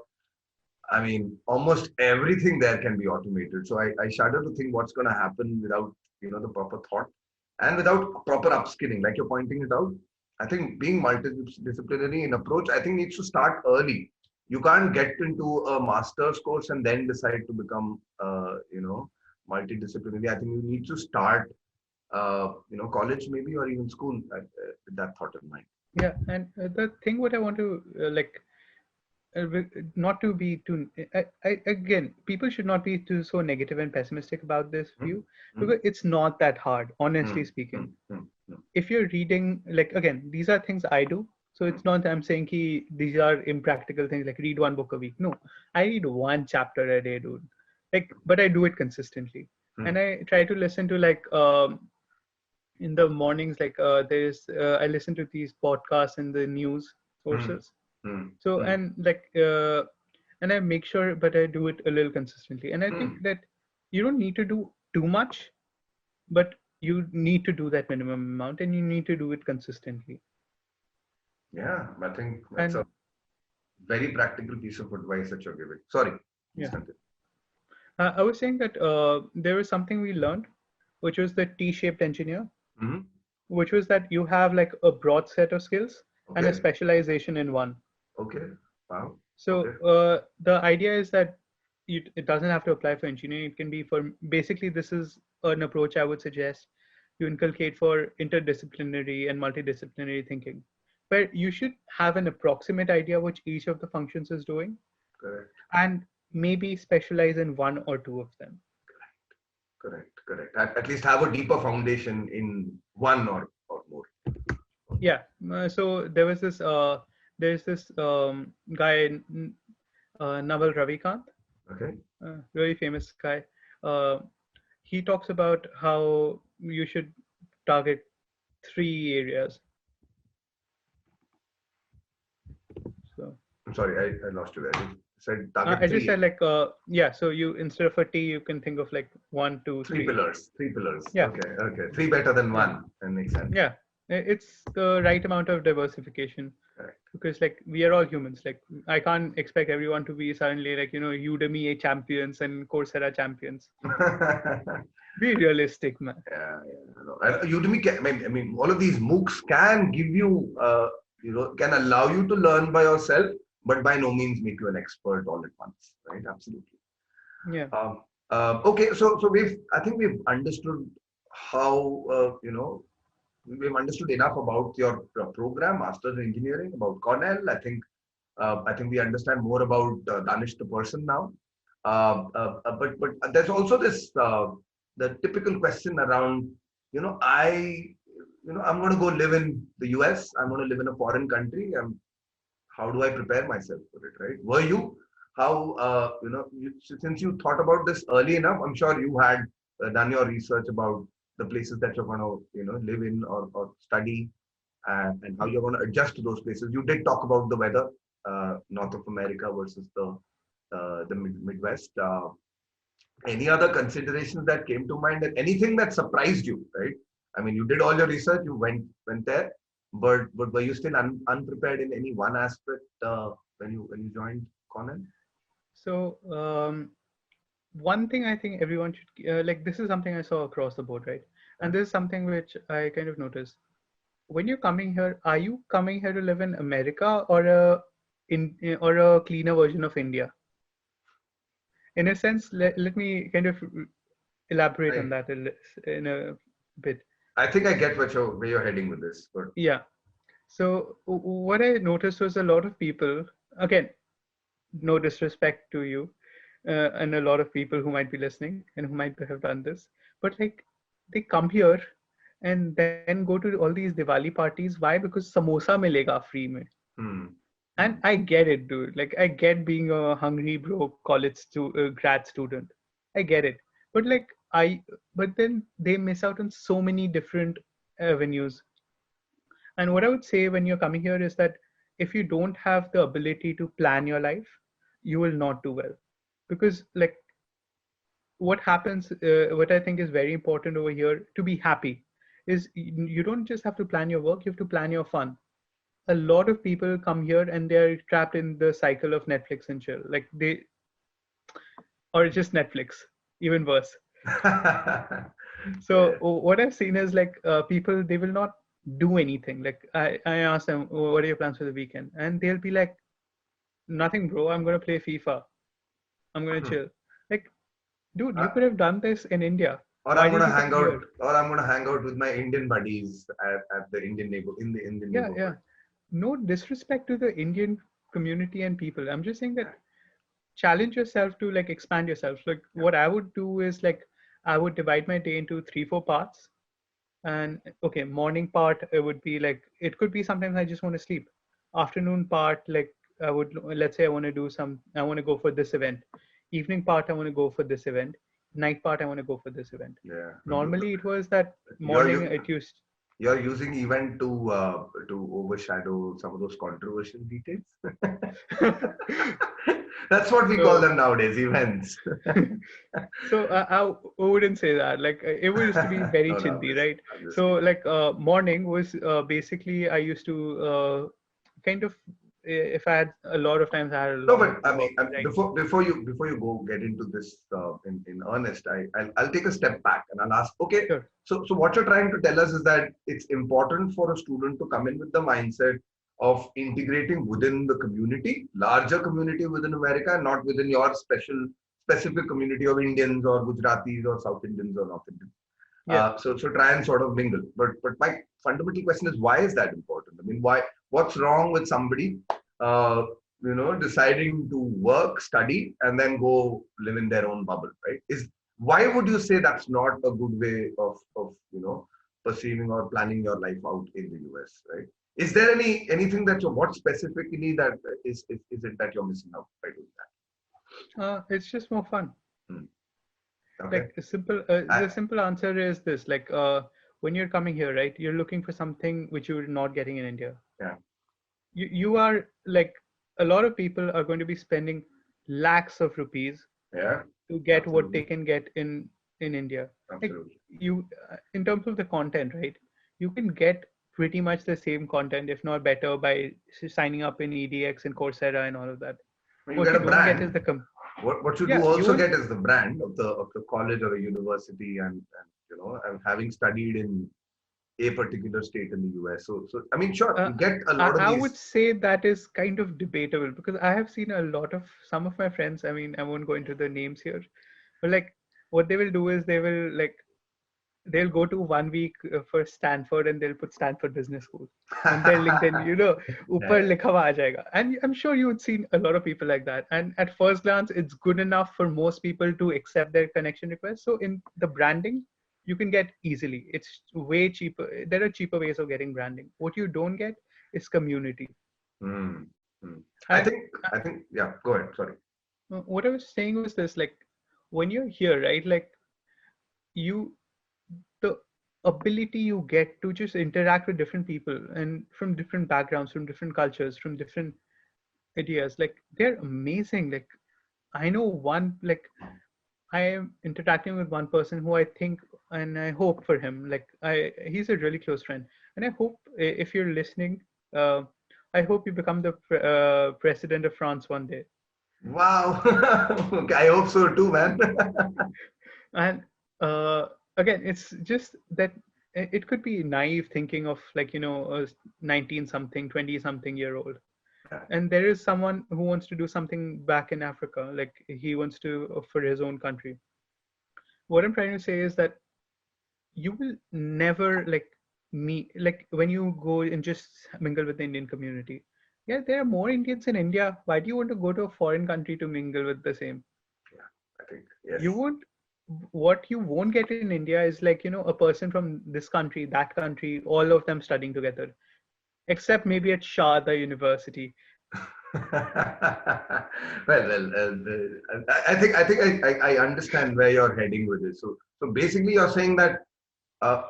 I mean, almost everything there can be automated. So I shudder to think what's going to happen without the proper thought and without proper upskilling, like you're pointing it out. I think being multidisciplinary in approach, I think needs to start early. You can't get into a master's course and then decide to become, multidisciplinary. I think you need to start, college maybe or even school with that thought in mind. Yeah, and the thing what I want to like not to be too again, people should not be too so negative and pessimistic about this Mm, view, mm, because it's not that hard, honestly mm, speaking. mm, mm, mm. If you're reading, like, again, these are things I do. So it's not that I'm saying these are impractical things like read one book a week. No, I read one chapter a day, dude. Like, but I do it consistently, and I try to listen to like in the mornings. Like I listen to these podcasts and the news Hmm. sources. Hmm. So Hmm. and I make sure, but I do it a little consistently. And I think Hmm. that you don't need to do too much, but you need to do that minimum amount, and you need to do it consistently. Yeah, I think that's a And very practical piece of advice that you're giving. Sorry, please yeah, continue. I was saying that there was something we learned, which was the T-shaped engineer, Hmm. which was that you have like a broad set of skills and a Okay. specialization in one. Okay. Wow. So Okay. the idea is that it doesn't have to apply for engineering. It can be for basically this is an approach I would suggest you inculcate for interdisciplinary and multidisciplinary thinking, where you should have an approximate idea which each of the functions is doing Correct. and maybe specialize in one or two of them. Correct. Correct. At least have a deeper foundation in one or more. Yeah. So there's this guy, Naval Ravikant, Okay. really famous guy. Uh, he talks about how you should target three areas. So I'm sorry, I lost you there. You said I target just three. said like yeah. So you instead of a T, you can think of like one, two, Three three. pillars. Three pillars. Yeah, Okay. Okay. Three better than yeah, one. That makes sense. yeah. It's the right amount of diversification Correct. because like we are all humans. Like I can't expect everyone to be suddenly like Udemy champions and Coursera champions. Be realistic, man. Yeah, yeah. I know. And Udemy can, I mean, all of these MOOCs can give you, can allow you to learn by yourself, but by no means make you an expert all at once, right? Absolutely. Yeah. Okay, so I think we've understood how, we've understood enough about your program, Masters in Engineering, about Cornell. I think we understand more about Daanish the person now. But there's also this the typical question around, I'm going to go live in the US. I'm going to live in a foreign country. How do I prepare myself for it, right? Were you how since you thought about this early enough, I'm sure you had done your research about the places that you're going to live in or study, and how you're going to adjust to those places. You did talk about the weather, North of America versus the Midwest. Any other considerations that came to mind, and anything that surprised you, right? I mean, you did all your research, you went there, but were you still unprepared in any one aspect when you joined Cornell? So one thing I think everyone should like. This is something I saw across the board, right? Yeah. And this is something which I kind of noticed. When you're coming here, are you coming here to live in America or a cleaner version of India? In a sense, let me kind of elaborate on I that in a bit. I think I get where you're heading with this, but Yeah. So what I noticed was a lot of people, again, no disrespect to you, and a lot of people who might be listening and who might have done this, but like they come here and then go to all these Diwali parties. Why? Because samosa milega free mein. hmm, And I get it, dude. Like I get being a hungry broke grad student. I get it. But like but then they miss out on so many different avenues. And what I would say when you're coming here is that if you don't have the ability to plan your life, you will not do well. Because like what happens, what I think is very important over here to be happy is you don't just have to plan your work, you have to plan your fun. A lot of people come here and they're trapped in the cycle of Netflix and chill. Like or just Netflix, even worse. So yeah. what I've seen is like people, they will not do anything. Like I ask them, "Oh, what are your plans for the weekend?" And they'll be like, nothing, bro. I'm going to play FIFA. I'm going to Hmm. chill. Like, dude, you Uh, could have done this in India. or Why I'm did gonna you hang come out, here? or I'm gonna hang out with my Indian buddies at the Indian Yeah, yeah. neighborhood. No disrespect to the Indian community and people. I'm just saying that Yeah. challenge yourself to like expand yourself. Like what I would do is like I would divide my day into 3 4 parts. And okay, morning part it would be like it could be sometimes I just want to sleep. Afternoon part, like I would, let's say I want to go for this event. Evening part, I want to go for this event. Night part, I want to go for this event. Yeah. Normally it was that You're morning you it used. you're using event to overshadow some of those controversial details. That's what we call So them nowadays, events. so I wouldn't say that. Like it used to be very No, no, chinthy, right? I'm just So kidding. like morning was basically I used to kind of if I had a lot of times I had a No, long but I mean, work, right? before you go get into this in earnest, I'll take a step back and I'll ask. Okay, Sure. so what you're trying to tell us is that it's important for a student to come in with the mindset of integrating within the community, larger community within America, and not within your specific community of Indians or Gujaratis or South Indians or North Indians. Yes. So try and sort of mingle. But my fundamental question is, why is that important? I mean, what's wrong with somebody uh, deciding to work, study, and then go live in their own bubble, right? Why would you say that's not a good way of perceiving or planning your life out in the US, right? Is there anything that what specifically that is it that you're missing out by doing It's just more fun. that? Okay. Like a simple, I, the simple answer is this: like when you're coming here, right? You're looking for something which you're not getting in India. yeah, You are like a lot of people are going to be spending lakhs of rupees yeah, to get what they absolutely, can get in India. Like absolutely. you, in terms of the content, right? You can get pretty much the same content, if not better, by signing up in EDX and Coursera and all of that. When you What get you a don't get is brand, the what you do yeah, you also won't. get is the brand of the college or a university, and having studied in a particular state in the US. So I mean, sure, Uh, you get a lot of I would these. say that is kind of debatable because I have seen a lot of some of my friends. I mean, I won't go into the names here, but like what they will do is they'll go to 1 week for Stanford and they'll put Stanford Business School on their LinkedIn. Yeah, ऊपर लिखा हुआ आ जाएगा. And I'm sure you would see a lot of people like that. And at first glance, it's good enough for most people to accept their connection request. So in the branding, you can get easily. It's way cheaper. There are cheaper ways of getting branding. What you don't get is community. Hmm, hmm. I And think I think yeah. Go ahead. Sorry. what I was saying was this: like when you're here, right? Like you the ability you get to just interact with different people and from different backgrounds, from different cultures, from different ideas, like they're amazing. Like I know one, like I am interacting with one person who I think and I hope for him, like he's a really close friend, and I hope if you're listening, uh, I hope you become the president of France one day. Wow. Okay, I hope so too, man. And uh, again, it's just that it could be naive thinking of like a 19 something 20 something year old, Yeah. and there is someone who wants to do something back in Africa, like he wants to for his own country. What I'm trying to say is that you will never like meet, like when you go and just mingle with the Indian community, yeah, there are more Indians in India. Why do you want to go to a foreign country to mingle with the same? Yeah. I think yes. You won't. What you won't get in India is like a person from this country, that country, all of them studying together, except maybe at Sharda University. I understand where you're heading with this. So basically, you're saying that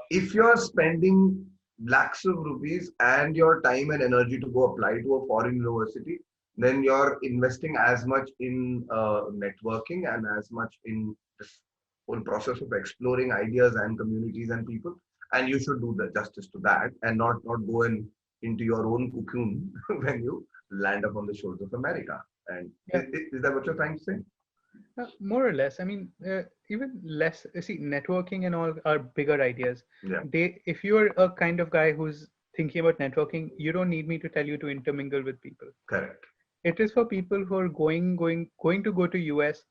if you're spending lakhs of rupees and your time and energy to go apply to a foreign university, then you're investing as much in networking and as much in this whole process of exploring ideas and communities and people. And you should do the justice to that and not go into your own cocoon when you land up on the shores of America. And Yeah, is that what you're trying to say? more or less. I mean, even less. See, networking and all are bigger ideas. Yeah, If you're a kind of guy who's thinking about networking, you don't need me to tell you to intermingle with people. correct. It is for people who are going to go to US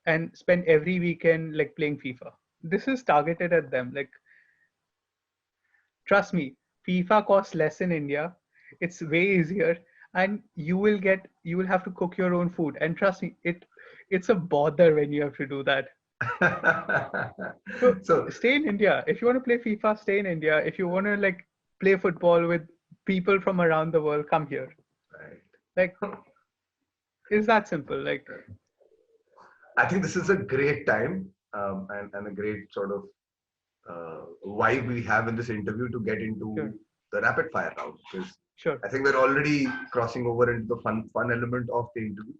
and spend every weekend like playing FIFA. This is targeted at them. Like, trust me, FIFA costs less in India. It's way easier, and you will have to cook your own food. And trust me, it's a bother when you have to do that. So So stay in India. If you want to play FIFA, stay in India. If you want to like play football with people from around the world, come here. Like, it's that simple. Like, I think this is a great time and a great sort of vibe we have in this interview to get sure, into the rapid fire round, because sure. I think we're already crossing over into the fun element of the interview.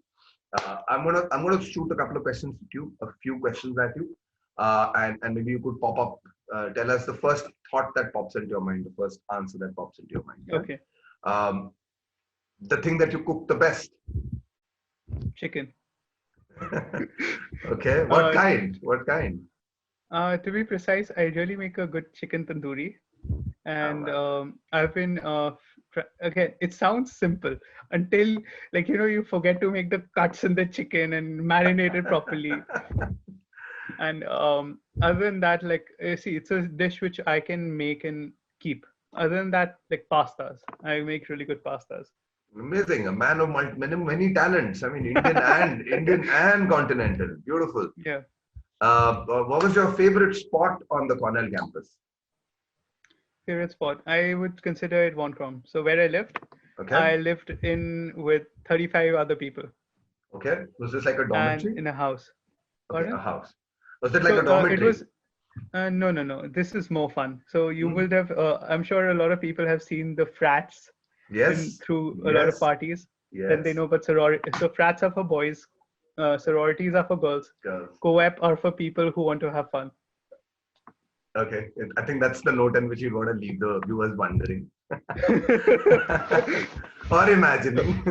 I'm gonna shoot a couple of questions at you, a few questions at you, and maybe you could pop up, tell us the first thought that pops into your mind, the first answer that pops into your mind. Yeah? Okay, Um, the thing that you cook the best. chicken. Okay, what Uh, kind? What kind? to be precise, I really make a good chicken tandoori, and Wow. I've been again. It sounds simple until, like, you forget to make the cuts in the chicken and marinate it properly. And other than that, like, see, it's a dish which I can make and keep. Other than that, like pastas, I make really good pastas. Amazing, a man of many talents. I mean, Indian and continental. Beautiful. Yeah, What was your favorite spot on the Cornell campus? favorite spot. I would consider it One Crom. So where Okay, I lived in with 35 other people okay. Was this like a and dormitory? in a house. Okay, a Pardon? house. Was it like So a it dormitory? was no, no, no. This is more fun. So you Hmm? would have. I'm sure a lot of people have seen the frats in Yes, through a lot of yes, parties. Then they yes. know about sorority. So frats are for boys, sororities are for girls, Girls. co-op are for people who want to have fun. Okay, I think that's the note in which you want to leave the viewers wondering or imagining.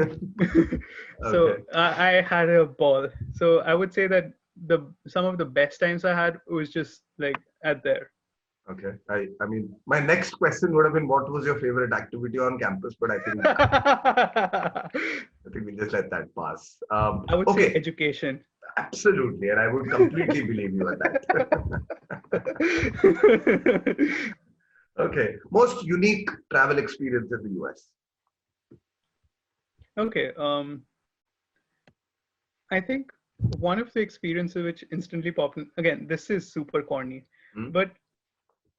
So Okay, I had a ball. So I would say that the some of the best times I had was just like at there. okay. I mean, my next question would have been, what was your favorite activity on campus? But I think we just let that pass. I would say Okay, education. absolutely, and I would completely believe you at that. Okay, most unique travel experience in the US. Okay. I think one of the experiences which instantly popped in, again, this is super corny, Hmm? but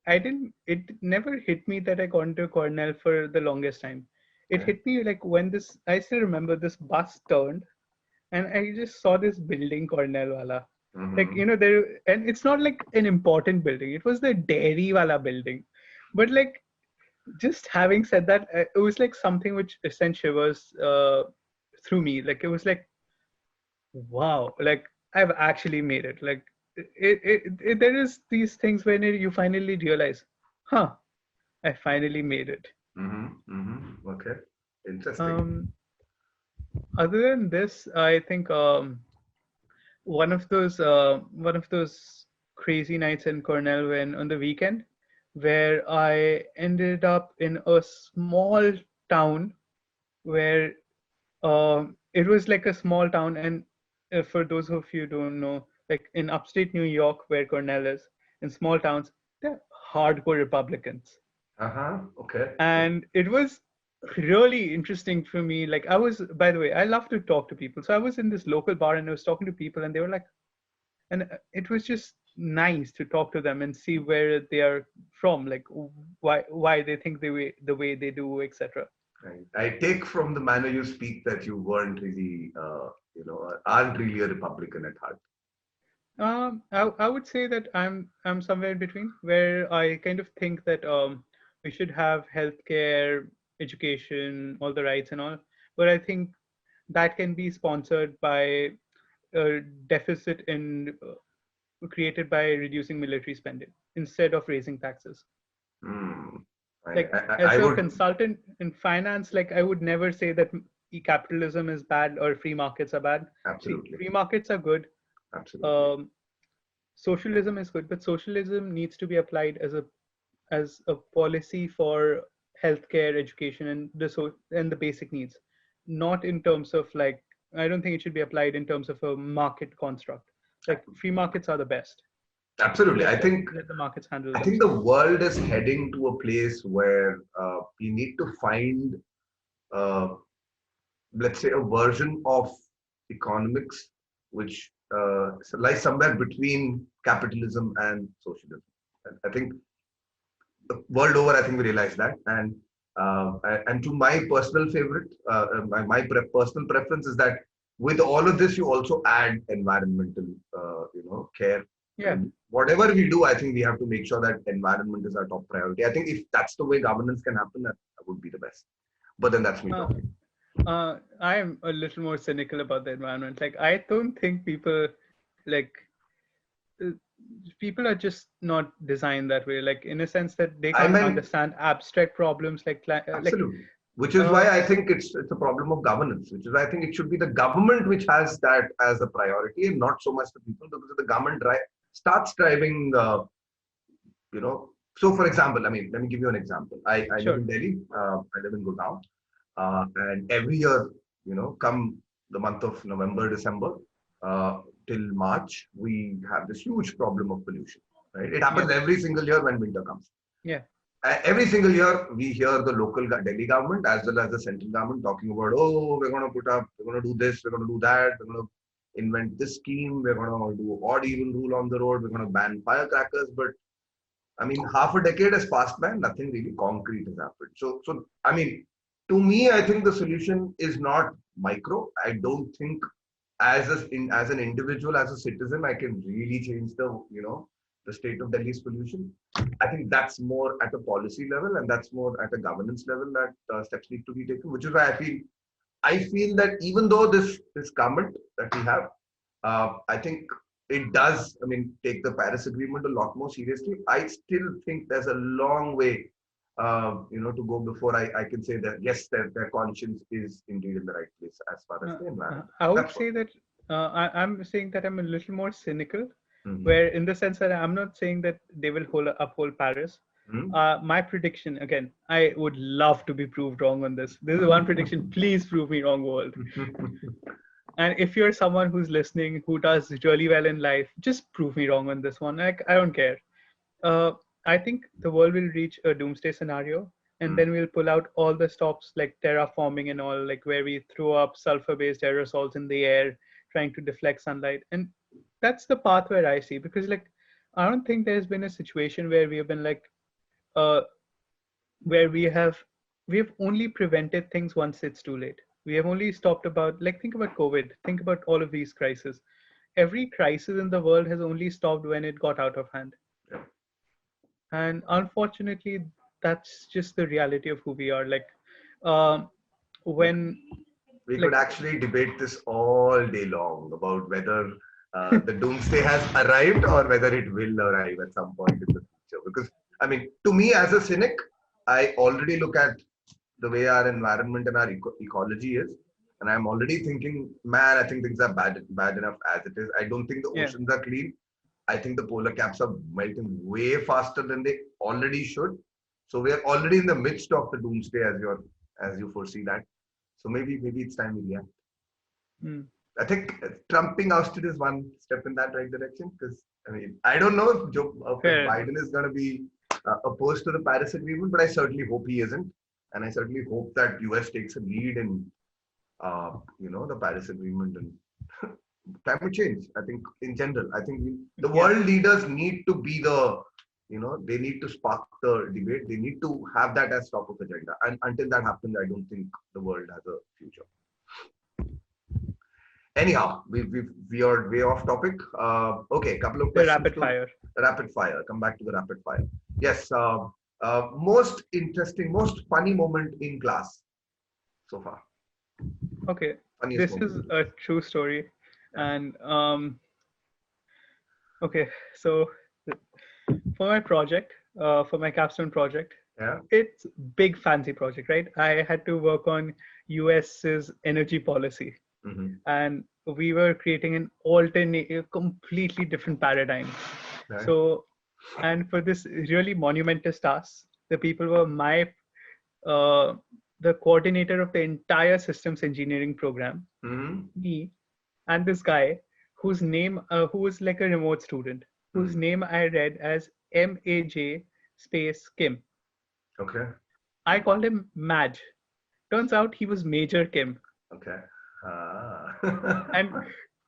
it never hit me that I got into Cornell for the longest time. It Okay. hit me like when I still remember this bus turned and I just saw this building, Cornell wala. Like, Hmm. there, and it's not like an important building. It was the dairy wala building. But like, just having said that, it was like something which sent shivers through me. Like, it was like, wow, like I've actually made it. Like, there is these things when you finally realize, huh, I finally made it. Hmm. Okay, interesting. Um, Other than this, I think one of those crazy nights in Cornell when on the weekend, where I ended up in a small town where it was like a small town, and for those of you who don't know, like in upstate New York, where Cornell is, in small towns, they're hardcore Republicans, Uh-huh. Okay. and it was really interesting for me. Like I was, by the way, I love to talk to people, so I was in this local bar and I was talking to people, and they were like, and it was just nice to talk to them and see where they are from, like why they think the way they do, etc. I take from the manner you speak that you weren't really, aren't really a Republican at heart. I would say that I'm somewhere in between, where I kind of think that we should have healthcare, education, all the rights and all, but I think that can be sponsored by a deficit in created by reducing military spending instead of raising taxes. Hmm. I, Like I, I as a would consultant in finance, like I would never say that capitalism is bad or free markets are bad. See, absolutely, free markets are good. absolutely. Um, Socialism is good, but socialism needs to be applied as a policy for healthcare, education, and the basic needs, not in terms of like, I don't think it should be applied in terms of a market construct. Like free markets are the best. Absolutely. Let the markets handle I think the themselves. world is heading to a place where we need to find, uh, let's say, a version of economics which lies somewhere between capitalism and socialism. And I think the world over, I think we realize that. And And to my personal favorite, personal preference is that with all of this, you also add environmental, care. Yeah. Whatever we do, I think we have to make sure that environment is our top priority. I think if that's the way governance can happen, that would be the best. But then that's me Uh, talking. I am a little more cynical about the environment. Like, I don't think like, uh, people are just not designed that way. Like, in a sense that they I can't meant understand abstract problems absolutely. Which is why I think it's a problem of governance. Which is why I think it should be the government which has that as a priority, and not so much the people. Because if the government starts driving, So for example, I mean, let me give you an example. I live sure. in Delhi. I live in Gurgaon, and every year, come the month of November, December, till March, we have this huge problem of pollution. Right? It Yeah. happens every single year when winter comes. Yeah. Every single year, we hear the local Delhi government as well as the central government talking about, oh, we're going to do this, we're going to do that, we're going to invent this scheme, we're going to do odd even rule on the road, we're going to ban firecrackers. But I mean, half a decade has passed by and nothing really concrete has happened. So I mean, to me, I think the solution is not micro. I don't think as an individual, as a citizen, I can really change the state of Delhi's pollution. I think that's more at a policy level and that's more at a governance level that steps need to be taken. Which is why I feel that even though this government that we have, I think it does. I mean, take the Paris Agreement a lot more seriously. I still think there's a long way, to go before I can say that yes, their conscience is indeed in the right place as far as the environment. I would That's what. say that I'm saying that I'm a little more cynical, Mm-hmm. where in the sense that I'm not saying that they will uphold Paris. My prediction, again, I would love to be proved wrong on this. This is one prediction. Please prove me wrong, world. And if you're someone who's listening who does really well in life, just prove me wrong on this one. Like, I don't care. uh, I think the world will reach a doomsday scenario, and then we'll pull out all the stops like terraforming and all, like where we throw up sulfur-based aerosols in the air, trying to deflect sunlight. And that's the path where I see, because like I don't think there's been a situation where we have been like, uh, where we have only prevented things once it's too late. We have only stopped about, like, think about COVID, think about all of these crises. Every crisis in the world has only stopped when it got out of hand. And unfortunately, that's just the reality of who we are. Like, um, when, We could like, actually debate this all day long about whether the doomsday has arrived or whether it will arrive at some point in the future. Because, I mean, to me as a cynic, I already look at the way our environment and our ecology is. And I'm already thinking, man, I think things are bad enough as it is. I don't think the yeah, oceans are clean. I think the polar caps are melting way faster than they already should. So we are already in the midst of the doomsday as you foresee that. So maybe it's time we react. mm, I think Trumping ousted is one step in that right direction. Because I mean, I don't know if fair enough. Biden is going to be opposed to the Paris Agreement, but I certainly hope he isn't, and I certainly hope that US takes a lead in the Paris Agreement and climate change. I think in general, I think the Yeah. world leaders need to be they need to spark the debate. They need to have that as top of agenda. And until that happens, I don't think the world has a future. Anyhow, we are way off topic. Okay, couple of The questions rapid to fire. rapid fire. Come back to the rapid fire. Yes. Most interesting, most funny moment in class so far. Okay, Funniest this moment. is a true story. Yeah. And okay, so for my project, for my capstone project, Yeah. it's big fancy project, right? I had to work on US's energy policy, Mm-hmm. and we were creating an alternate, a completely different paradigm. Right. So, and for this really monumentous task, the people were uh, the coordinator of the entire systems engineering program, Mm-hmm. me, and this guy who was like a remote student, whose Mm. name I read as M.A.J. space Kim. Okay. I called him Madge. Turns out he was Major Kim. Okay. And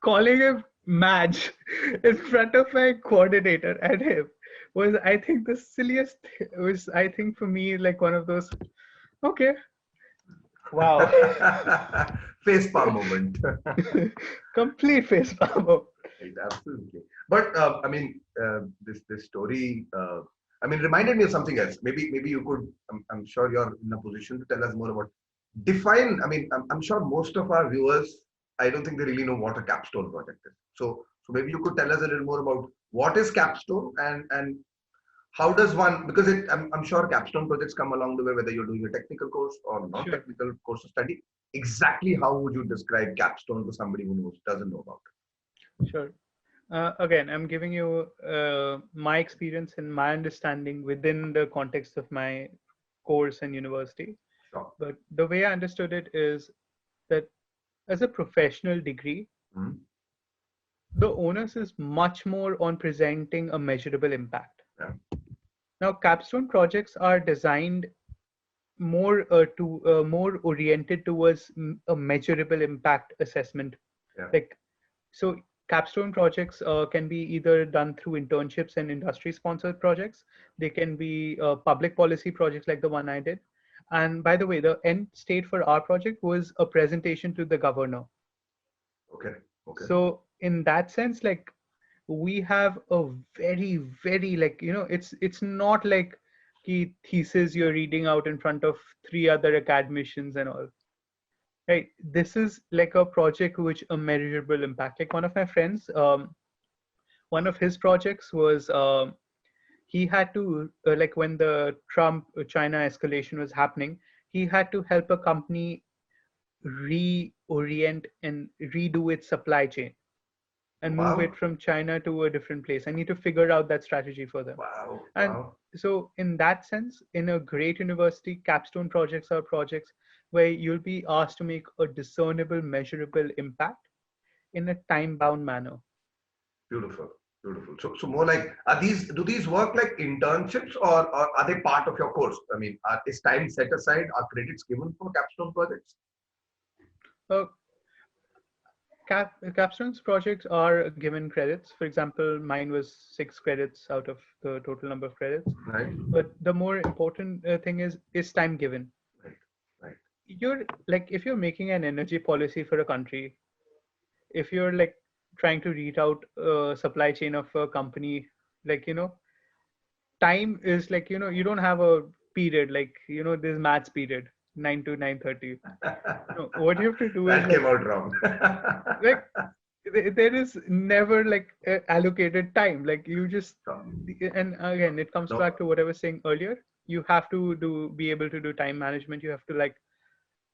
calling him Madge in front of my coordinator and him was, I think, the silliest. Was, I think, for me, like one of those. Okay. Wow. Facepalm moment. Complete face palm. Right, absolutely. But I mean, this story. I mean, reminded me of something else. Maybe you could. I'm sure you're in a position to tell us more about. Define. I mean, I'm sure most of our viewers. I don't think they really know what a capstone project is. So maybe you could tell us a little more about what is capstone and how does one, because I'm sure capstone projects come along the way, whether you're doing a technical course or Sure. non-technical course of study. Exactly how would you describe capstone to somebody who doesn't know about Sure. Again, I'm giving you my experience and my understanding within the context of my course and university. it? Sure. But the way I understood it is that as a professional degree, Mhm. the onus is much more on presenting a measurable impact. Yeah. Now, capstone projects are designed more oriented towards a measurable impact assessment. Yeah. Like, so capstone projects can be either done through internships and industry sponsored projects. They can be public policy projects like the one I did. And by the way, the end state for our project was a presentation to the governor. Okay. Okay. So in that sense, like, we have a very, very, like, it's not like the thesis you're reading out in front of three other academicians and all. Right. This is like a project which a measurable impact. Like one of my friends, one of his projects was he had to like when the Trump China escalation was happening, he had to help a company reorient and redo its supply chain and move it Wow. from China to a different place. I need to figure out that strategy for them. Wow. And Wow. so, in that sense, in a great university, capstone projects are projects where you'll be asked to make a discernible, measurable impact in a time bound manner. Beautiful. Beautiful. So more like, do these work like internships or are they part of your course? I mean, is time set aside? Are credits given for capstone projects? Uh, capstones projects are given credits. For example, mine was 6 credits out of the total number of credits. Right. But the more important thing is time given. Right. Right. You're like, if you're making an energy policy for a country, if you're like trying to read out a supply chain of a company, like, time is like, you don't have a period, like, this maths period 9 to 9:30. No, what you have to do is That came out wrong. like there is never like allocated time, like you just, So, and again it comes no. back to what I was saying earlier. You have to be able to do time management. You have to like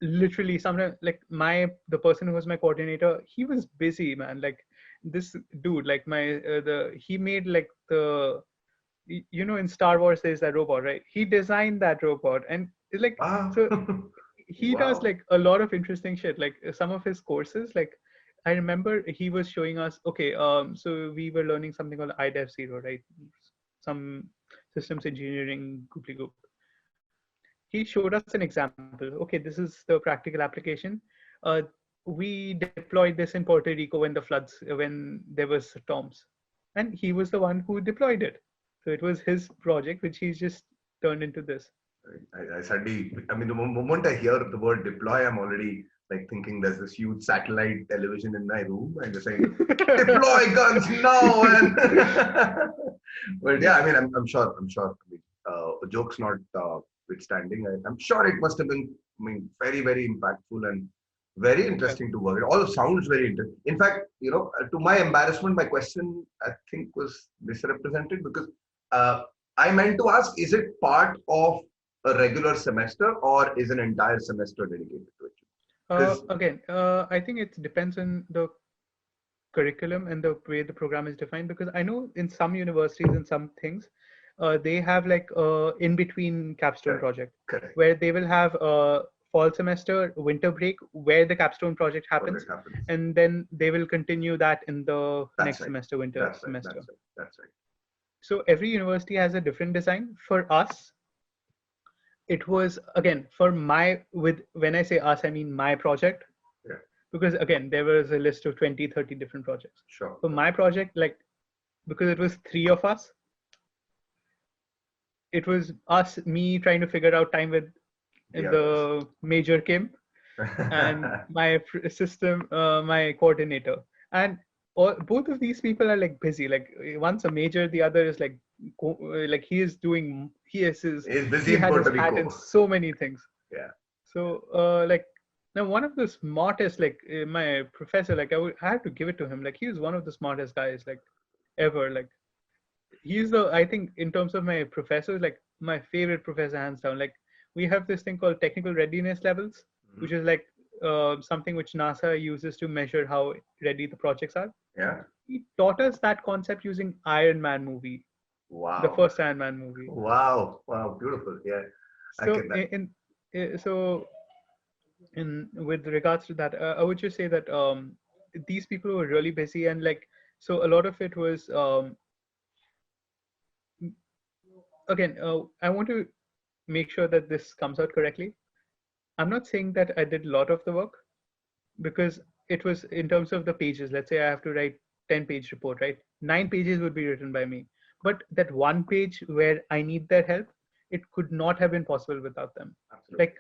literally sometimes, like the person who was my coordinator, he was busy, man. Like this dude, like he made like in Star Wars there's that robot, right? He designed that robot, and it's like, Wow. so he does Wow. like a lot of interesting shit. Like some of his courses, like I remember he was showing us, okay, so we were learning something called IDEF 0, right? Some systems engineering gooply goop. He showed us an example. Okay, this is the practical application. uh, we deployed this in Puerto Rico when there was storms, and he was the one who deployed it. So it was his project which he's just turned into this. I suddenly, I mean, the moment I hear the word deploy, I'm already like thinking there's this huge satellite television in my room and you're saying, deploy guns now. And but yeah, I mean, I'm sure. I mean, jokes not withstanding, I'm sure it must have been, I mean, very, very impactful and very Yeah. interesting to work. It all sounds very interesting. In fact, to my embarrassment, my question I think was misrepresented because I meant to ask, is it part of a regular semester or is an entire semester dedicated to it? Because Again, I think it depends on the curriculum and the way the program is defined, because I know in some universities and some things, they have like in between capstone correct, project correct. where they will have fall semester, winter break, where the capstone project What happens, it happens. and then they will continue that in the That's next right. semester, winter That's right. semester. That's right. That's right. So every university has a different design. For us, it was, again, for my, with when I say us, I mean my project, Yeah. because again there was a list of 20, 30 different projects. Sure. For my project, like, because it was three of us, it was me trying to figure out time with Yeah. the major came, and my my coordinator, and both of these people are like busy. Like one's a major, the other is like like he is doing He's busy he in had his Puerto hat in Rico. so many things. Yeah. So like now one of the smartest, like my professor, like I had to give it to him. Like he was one of the smartest guys like ever. Like he's the, I think in terms of my professors, like my favorite professor hands down. Like we have this thing called technical readiness levels, which Mhm. is like something which NASA uses to measure how ready the projects are. Yeah. He taught us that concept using Iron Man movie, the Wow. first Iron Man movie. Wow. Wow. Beautiful. Yeah. I So get that. so in with regards to that, I would just say that these people were really busy, and like so a lot of it was again I want to make sure that this comes out correctly. I'm not saying that I did a lot of the work, because it was in terms of the pages. Let's say I have to write 10-page report, right? 9 pages would be written by me, but that one page where I need their help, it could not have been possible without them. Absolutely. Like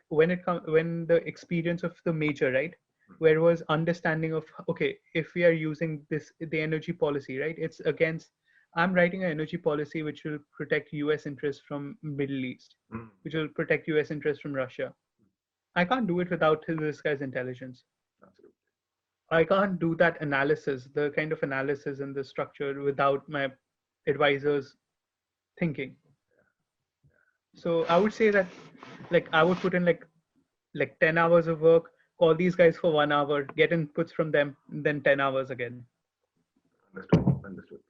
when the experience of the major, right, where was understanding of, okay, if we are using the energy policy, right, it's against, I'm writing an energy policy which will protect US interests from Middle East, Mm. which will protect US interests from Russia. I can't do it without this guy's intelligence. Absolutely. I can't do that analysis, the kind of analysis and the structure, without my advisor's thinking. So I would say that, like, I would put in like 10 hours of work, call these guys for 1 hour, get inputs from them, and then 10 hours again. Understood. Understood.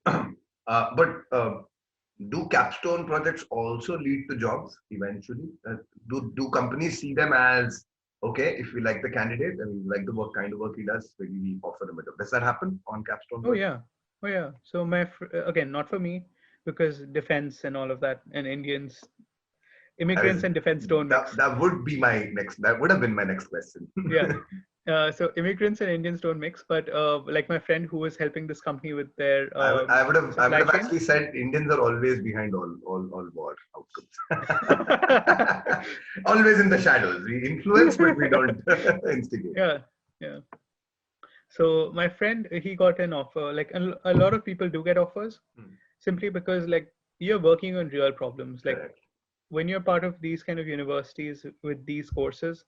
But do capstone projects also lead to jobs eventually? Do companies see them as, okay, if we like the candidate and we like the work, kind of work he does, maybe we offer him a job? Does that happen on capstone Oh projects? yeah, oh yeah. So my again, not for me, because defense and all of that, and Indians, That is immigrants and defense don't mix. that would be my next. That would have been my next question. Yeah. So immigrants and Indians don't mix, but like my friend who was helping this company with their I would supply have chain. actually said Indians are always behind all war outcomes. Always in the shadows. We influence, but we don't instigate. Yeah, yeah. So my friend, he got an offer. Like a lot of people do get offers Hmm. simply because like you're working on real problems. Like Correct. when you're part of these kind of universities with these courses,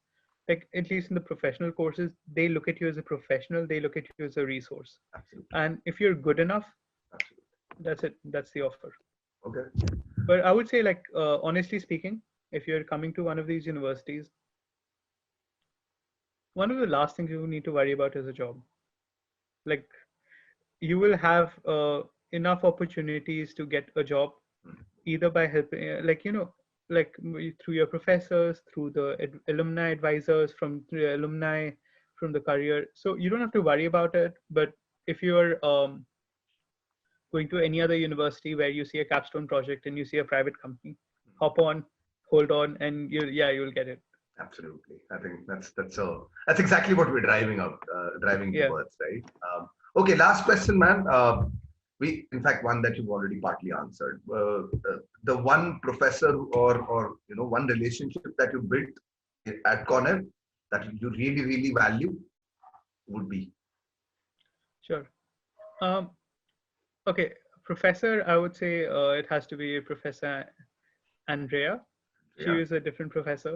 like at least in the professional courses, they look at you as a professional. They look at you as a resource. Absolutely. And if you're good enough, Absolutely. that's it. That's the offer. Okay. But I would say, like, honestly speaking, if you're coming to one of these universities, one of the last things you need to worry about is a job. Like, you will have enough opportunities to get a job, Hmm. either by helping, like, like through your professors, through the alumni advisors, from the alumni, from the career. So you don't have to worry about it. But if you're going to any other university where you see a capstone project and you see a private company, hop on, hold on, and you'll get it. Absolutely. I think that's exactly what we're driving Yeah, towards, right? Okay, last question, man. We, in fact, one that you've already partly answered. The one professor or one relationship that you built at Cornell that you really value would be. sure. Um, okay, professor, I would say it has to be Professor Andrea. She Yeah. was a different professor.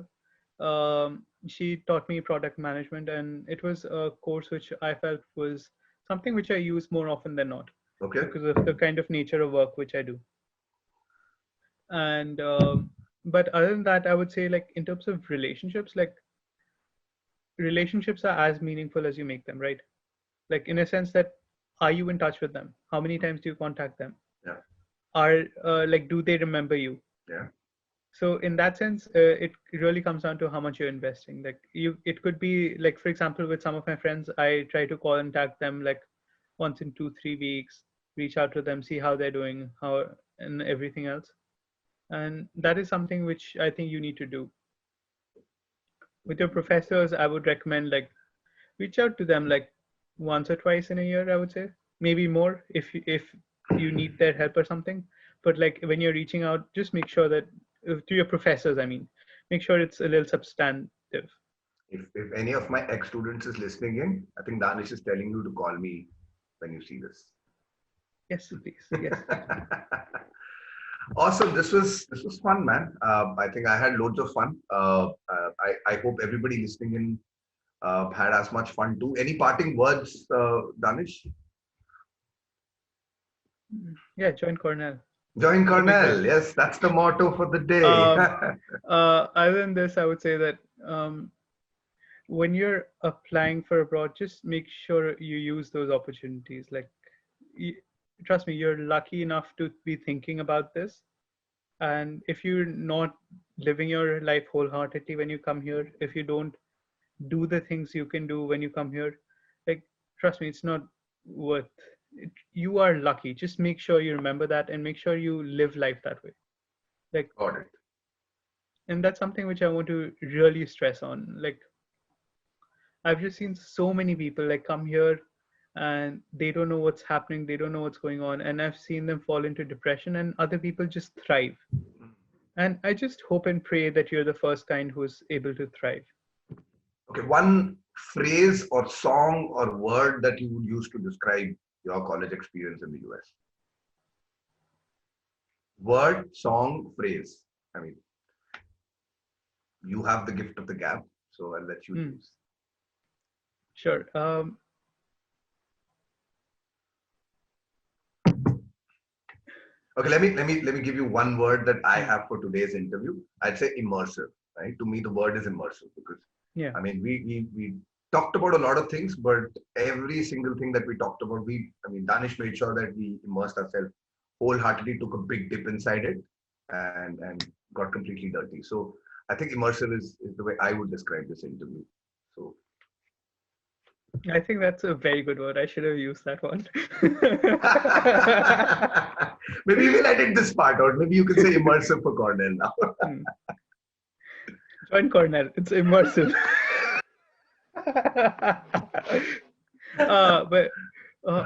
She taught me product management, and it was a course which I felt was something which I use more often than not, Okay. because of the kind of nature of work which I do. And but other than that, I would say, like, in terms of relationships, like, relationships are as meaningful as you make them, right? Like, in a sense that, are you in touch with them? How many times do you contact them? Yeah. Are like, do they remember you? Yeah. So in that sense, it really comes down to how much you're investing. Like, it could be like, for example, with some of my friends, I try to contact them like once in 2-3 weeks, reach out to them, see how they're doing, how, and everything else. And that is something which I think you need to do. With your professors, I would recommend, like, reach out to them like once or twice in a year, I would say, maybe more if you need their help or something. But like when you're reaching out, just make sure that to your professors, I mean, make sure it's a little substantive. If any of my ex-students is listening in, I think Daanish is telling you to call me when you see this. Yes, please. Yes. Awesome. This was fun, man. I think I had loads of fun. I hope everybody listening in had as much fun too. Any parting words, Danish? Yeah, join Cornell. Join Cornell. Yes, that's the motto for the day. Other than this, I would say that when you're applying for abroad, just make sure you use those opportunities. Like, trust me, you're lucky enough to be thinking about this. And if you're not living your life wholeheartedly when you come here, if you don't do the things you can do when you come here, like, trust me, it's not worth it. You are lucky. Just make sure you remember that and make sure you live life that way. Like, Got it. and that's something which I want to really stress on. Like, I've just seen so many people like come here and they don't know what's happening, they don't know what's going on, and I've seen them fall into depression, and other people just thrive. And I just hope and pray that you're the first kind who's able to thrive. Okay, one phrase or song or word that you would use to describe your college experience in the US. Word, song, phrase. I mean, you have the gift of the gab, so I'll let you choose. Sure. Okay, let me give you one word that I have for today's interview. I'd say immersive. Right? To me, the word is immersive because Yeah. I mean we talked about a lot of things, but every single thing that we talked about, Danish made sure that we immersed ourselves wholeheartedly, took a big dip inside it, and got completely dirty. So I think immersive is the way I would describe this interview. So I think that's a very good word. I should have used that one. maybe we'll edit this part out. Maybe you can say immersive for Cornell now. Join Cornell. It's immersive. But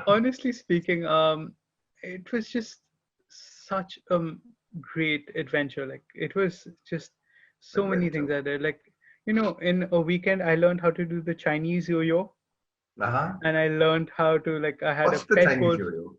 honestly speaking, it was just such a great adventure. Like, it was just so many things I did. Like, in a weekend, I learned how to do the Chinese yo-yo. And I learned how to, like, I had What's a the pet Chinese gold. yo-yo?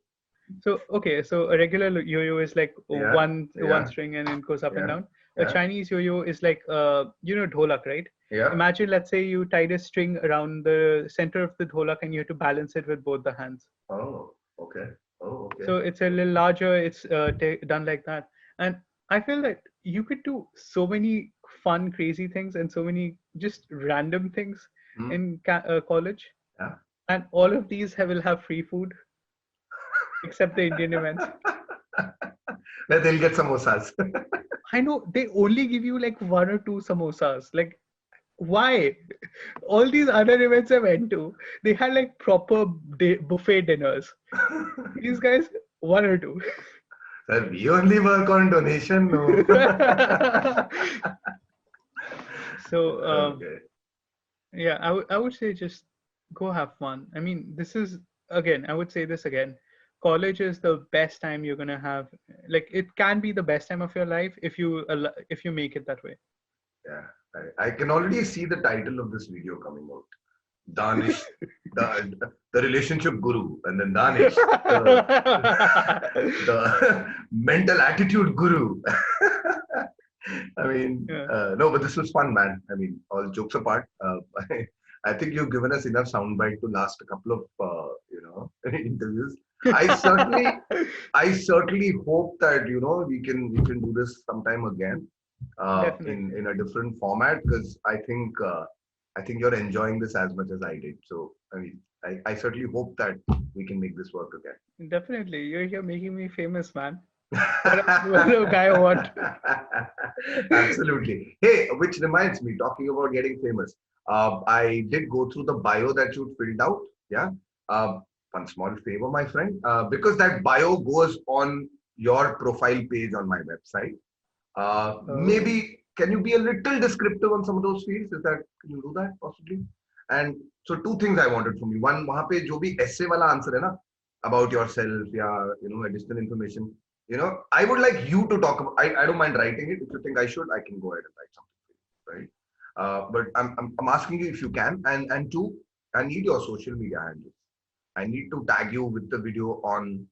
So, okay, so a regular yo-yo is like one string and it goes up and down. A Chinese yo-yo is like, dholak, right? Yeah. Imagine, let's say you tied a string around the center of the dholak and you have to balance it with both the hands. Oh, okay. Oh, okay. So it's a little larger. It's done like that. And I feel that you could do so many fun, crazy things and so many just random things in college. Yeah. And all of these will have free food, except the Indian events. Where they'll get samosas. I know they only give you like 1 or 2 samosas. Like, why? All these other events I went to, they had like proper buffet dinners. These guys, 1 or 2. Sir, we only work on donation. No. So, Okay. yeah, I would say just go have fun. I mean, this is, again, I would say this again. College is the best time you're gonna have. Like, it can be the best time of your life if you make it that way. Yeah, I can already see the title of this video coming out. Daanish, the relationship guru, and then Daanish, the mental attitude guru. I mean, no, but this was fun, man. I mean, all jokes apart, I think you've given us enough soundbite to last a couple of, interviews. I certainly hope that we can do this sometime again, in a different format, because I think you're enjoying this as much as I did. So I mean, I certainly hope that we can make this work again. Definitely, you're here making me famous, man. What a guy I want. Absolutely. Hey, which reminds me, talking about getting famous, I did go through the bio that you filled out. Yeah. One small favor, my friend, because that bio goes on your profile page on my website. Maybe can you be a little descriptive on some of those fields? Can you do that possibly? And so 2 things I wanted from you. One, वहाँ पे जो भी essay वाला answer है ना, about yourself, additional information. I would like you to talk about. I don't mind writing it. If you think I should, I can go ahead and write something. right? But I'm asking you if you can, and two, I need your social media handles. I need to tag you with the video on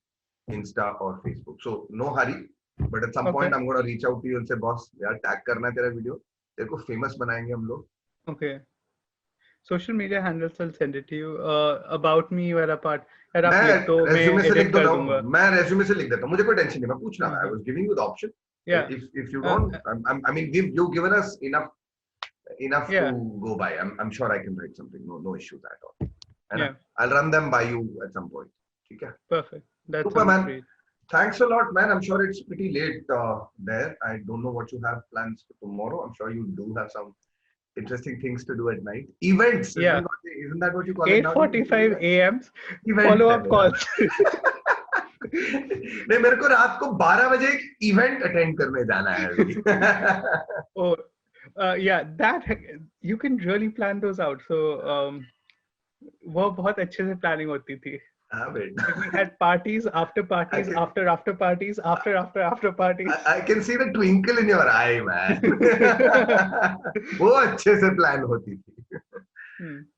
Insta or Facebook. So no hurry, but at some Okay. point I'm gonna reach out to you and say, boss, यार tag करना है तेरा video, तेरे को famous बनाएंगे हम लोग. Okay. Social media handles I'll send it to you. About me वाला part यार आप मैं लिख दो मैं resume से लिख edit कर देता हूँ, दूंगा. मैं resume से लिख देता हूँ, मुझे कोई टेंशन नहीं, मैं पूछ रहा था. I Okay. was giving you the option. Yeah. If you Uh, don't, I mean, you've given us enough to yeah. go by. I'm sure I can write something. No issues at all. And Yeah. I'll run them by you at some point. Okay. Perfect. That Super, sounds man. great. Thanks a lot, man. I'm sure it's pretty late there. I don't know what you have plans for tomorrow. I'm sure you do have some interesting things to do at night. Events, Yeah. isn't that what you call it now? 8:45 a.m. Events follow-up calls. नहीं, मेरे को रात को 12 बजे एक event attend करने जाना है अभी. Oh, yeah, that you can really plan those out. So, वो बहुत अच्छे से planning होती थी. हाँ बेटा. Like we had parties, after parties, after parties, after parties. I can see the twinkle in your eye, man. वो अच्छे से plan होती थी.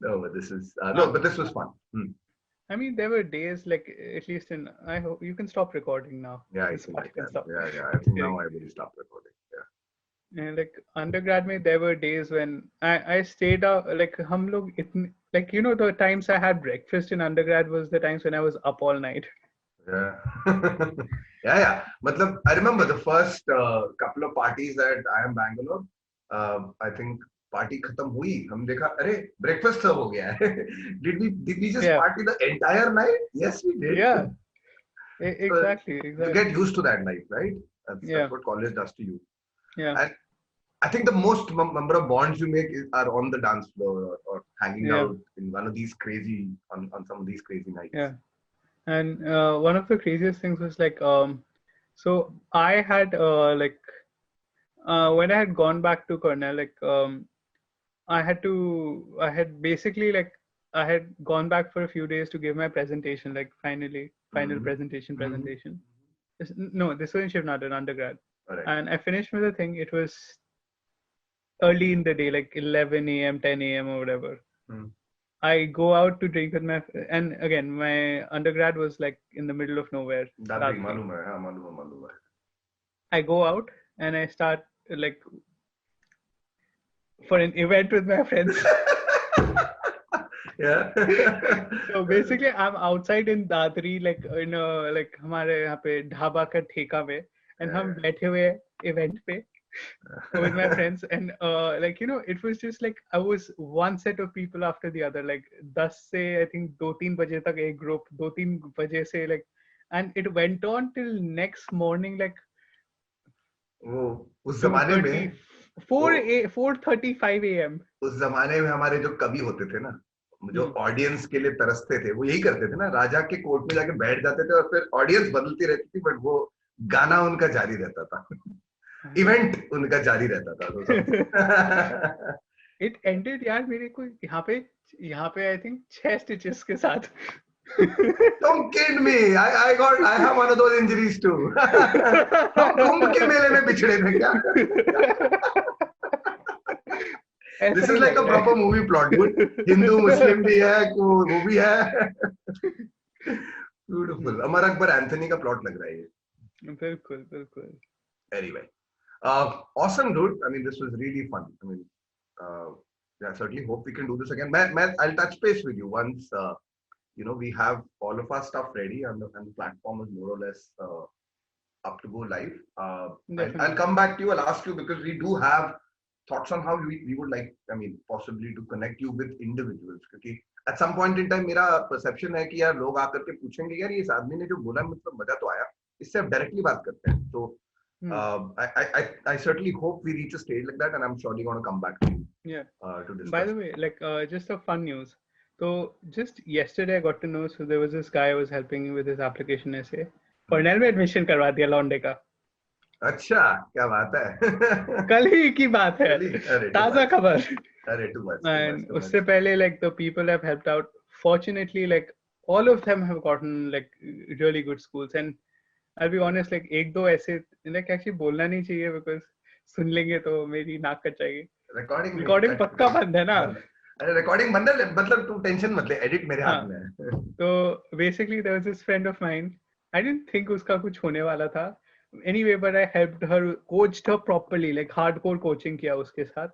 No, but this was fun. I mean, there were days like, at least in, I hope you can stop recording now. Yeah, I think I can. Yeah. I think now I will stop recording. Yeah. And like undergrad में there were days when I stayed out, like हम लोग इतने, like you know the times I had breakfast in undergrad was the times when I was up all night. Yeah. Yeah. मतलब I remember the first couple of parties at IIM Bangalore. I think party खत्म हुई, हम देखा अरे breakfast सर्व हो गया है. Did we just party the entire night? Yes, we did. Yeah. Exactly. You get used to that life, right? That's what college does to you. Yeah. And I think the most number of bonds you make are on the dance floor or hanging out in one of these crazy, on some of these crazy nights. Yeah. And one of the craziest things was like, so I had when I had gone back to Cornell, like I had basically like I had gone back for a few days to give my presentation, like final presentation. No, this was in Shivnad, undergrad. Right. And I finished with the thing. It was early in the day, like 11 a.m., 10 a.m. or whatever. I go out to drink with and again, my undergrad was like in the middle of nowhere. I go out and I start like for an event with my friends. Yeah. So basically, I'm outside in Dadri, like in a like हमारे यहाँ पे ढाबा का ठेका में, and हम बैठे हुए event पे with my friends, and like you know, it was just like I was one set of people after the other, like 10 से I think 2-3 बजे तक एक group, 2-3 बजे से like, and it went on till next morning, like वो उस जमाने में 4:35 a.m. उस जमाने में हमारे जो कवि होते थे ना, जो ऑडियंस के लिए तरसते थे, वो यही करते थे ना, राजा के कोर्ट में जाके बैठ जाते थे और फिर ऑडियंस बदलती रहती थी, बट वो गाना उनका जारी रहता था, इवेंट उनका जारी रहता था. It ended यार मेरे को यहाँ पे I think 6 stitches के साथ. Don't kid me. I have one of those injuries too. हम कुंभ के मेले में बिछड़े थे क्या? This is like a proper movie plot. Hindu, Muslim भी है, वो भी है. Beautiful. अमर अकबर एंथनी का plot लग रहा है ये. बिल्कुल. Anyway, awesome, dude. I mean, this was really fun. I mean, I certainly hope we can do this again. I'll touch base with you once. You know, we have all of our stuff ready and the platform is more or less up to go live. I'll come back to you. I'll ask you because we do have thoughts on how we would like, I mean, possibly to connect you with individuals. Because at some point in time, मेरा perception है कि यार लोग आकर के पूछेंगे यार ये इस आदमी ने जो बोला मतलब मजा तो आया, इससे आप directly बात करते हैं. So I certainly hope we reach a stage like that, and I'm surely going to come back to you. Yeah. To discuss. By the way, like just a fun news. So just yesterday I got to know, so there was this guy I was helping with his application essay. Cornell में admission करवा दिया लौंडे का. अच्छा, क्या बात है? कल ही की बात है. ताजा खबर. अरे too much. And उससे पहले like the people have helped out. Fortunately, like all of them have gotten like really good schools. And I'll be honest, like एक दो ऐसे like actually बोलना नहीं चाहिए because सुन लेंगे तो मेरी नाक कट जाएगी. recording नहीं, रिकॉर्डिंग पक्का बंद है ना. अरे recording बंद है, मतलब तू टेंशन मत ले, edit मेरे हाथ में है. तो basically there was this friend of mine. I didn't think उसका कुछ होने वाला था. Anyway, but I helped her, coached her properly, like hardcore coaching किया उसके साथ.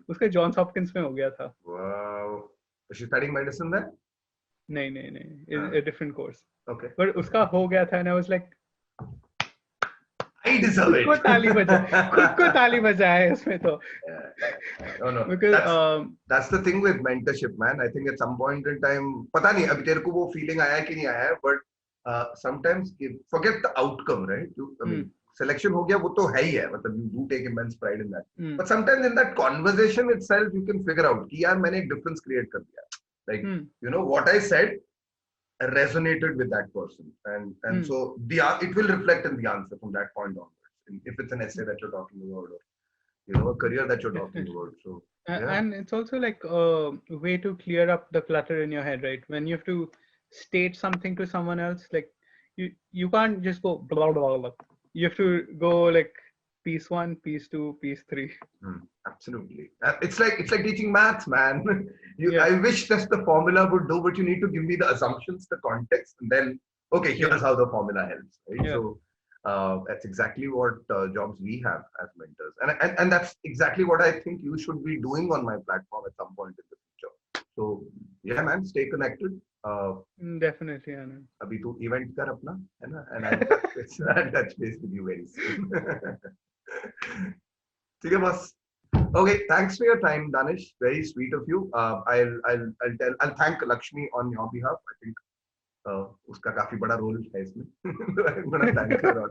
उसका जॉन्स हॉपकिंस में हो गया था. Wow. She's studying medicine there? नहीं, a different course. Okay. But उसका हो गया था, and I was like, I deserve it. खुद को ताली बजाए उसमें तो. No. Because that's the thing with mentorship, man. I think at some point in time, पता नहीं अभी तेरे को वो feeling आया है कि नहीं आया है, but sometimes forget the outcome, right? I mean, selection हो गया वो तो है ही है, मतलब you do take immense pride in that. But sometimes in that conversation itself, you can figure out कि यार मैंने एक difference create कर दिया. Like you know what I said resonated with that person, and so it will reflect in the answer from that point onwards. If it's an essay that you're talking about, or you know, a career that you're talking about. So yeah. And it's also like a way to clear up the clutter in your head, right? When you have to state something to someone else, like you can't just go blah blah blah. You have to go like piece 1, piece 2, piece 3. Absolutely. It's like teaching maths, man. I wish that's the formula would do, but you need to give me the assumptions, the context, and then okay, here's how the formula helps, right? So that's exactly what jobs we have as mentors, and that's exactly what I think you should be doing on my platform at some point in the future. So yeah, man, stay connected. Definitely, Anand. अभी तू event कर अपना, है ना? And I'll touch base with you very soon. ठीक है boss. Okay, thanks for your time, Daanish. Very sweet of you. I'll thank Lakshmi on your behalf. I think उसका काफी बड़ा role है इसमें. I'm gonna thank her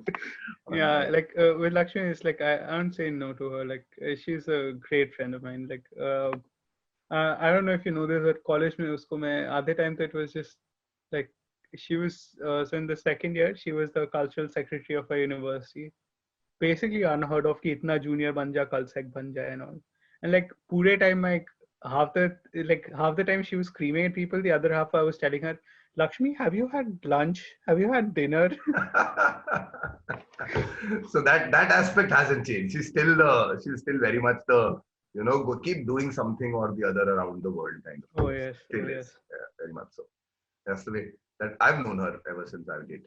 yeah, like with Lakshmi, it's like I don't say no to her. Like she's a great friend of mine. Like I don't know if you know this, at college में उसको मैं आधे time तो it was just like she was so in the second year she was the cultural secretary of a university. Basically unheard of कि इतना junior बन जा, कल sec बन जाए and all. And like पूरे time like half the time she was screaming at people, the other half I was telling her, Lakshmi, have you had lunch? Have you had dinner? So that aspect hasn't changed. She's still very much the, you know, go keep doing something or the other around the world kind of. Oh yes. Still is. Yeah, very much so. That's the way that I've known her ever since I was 8.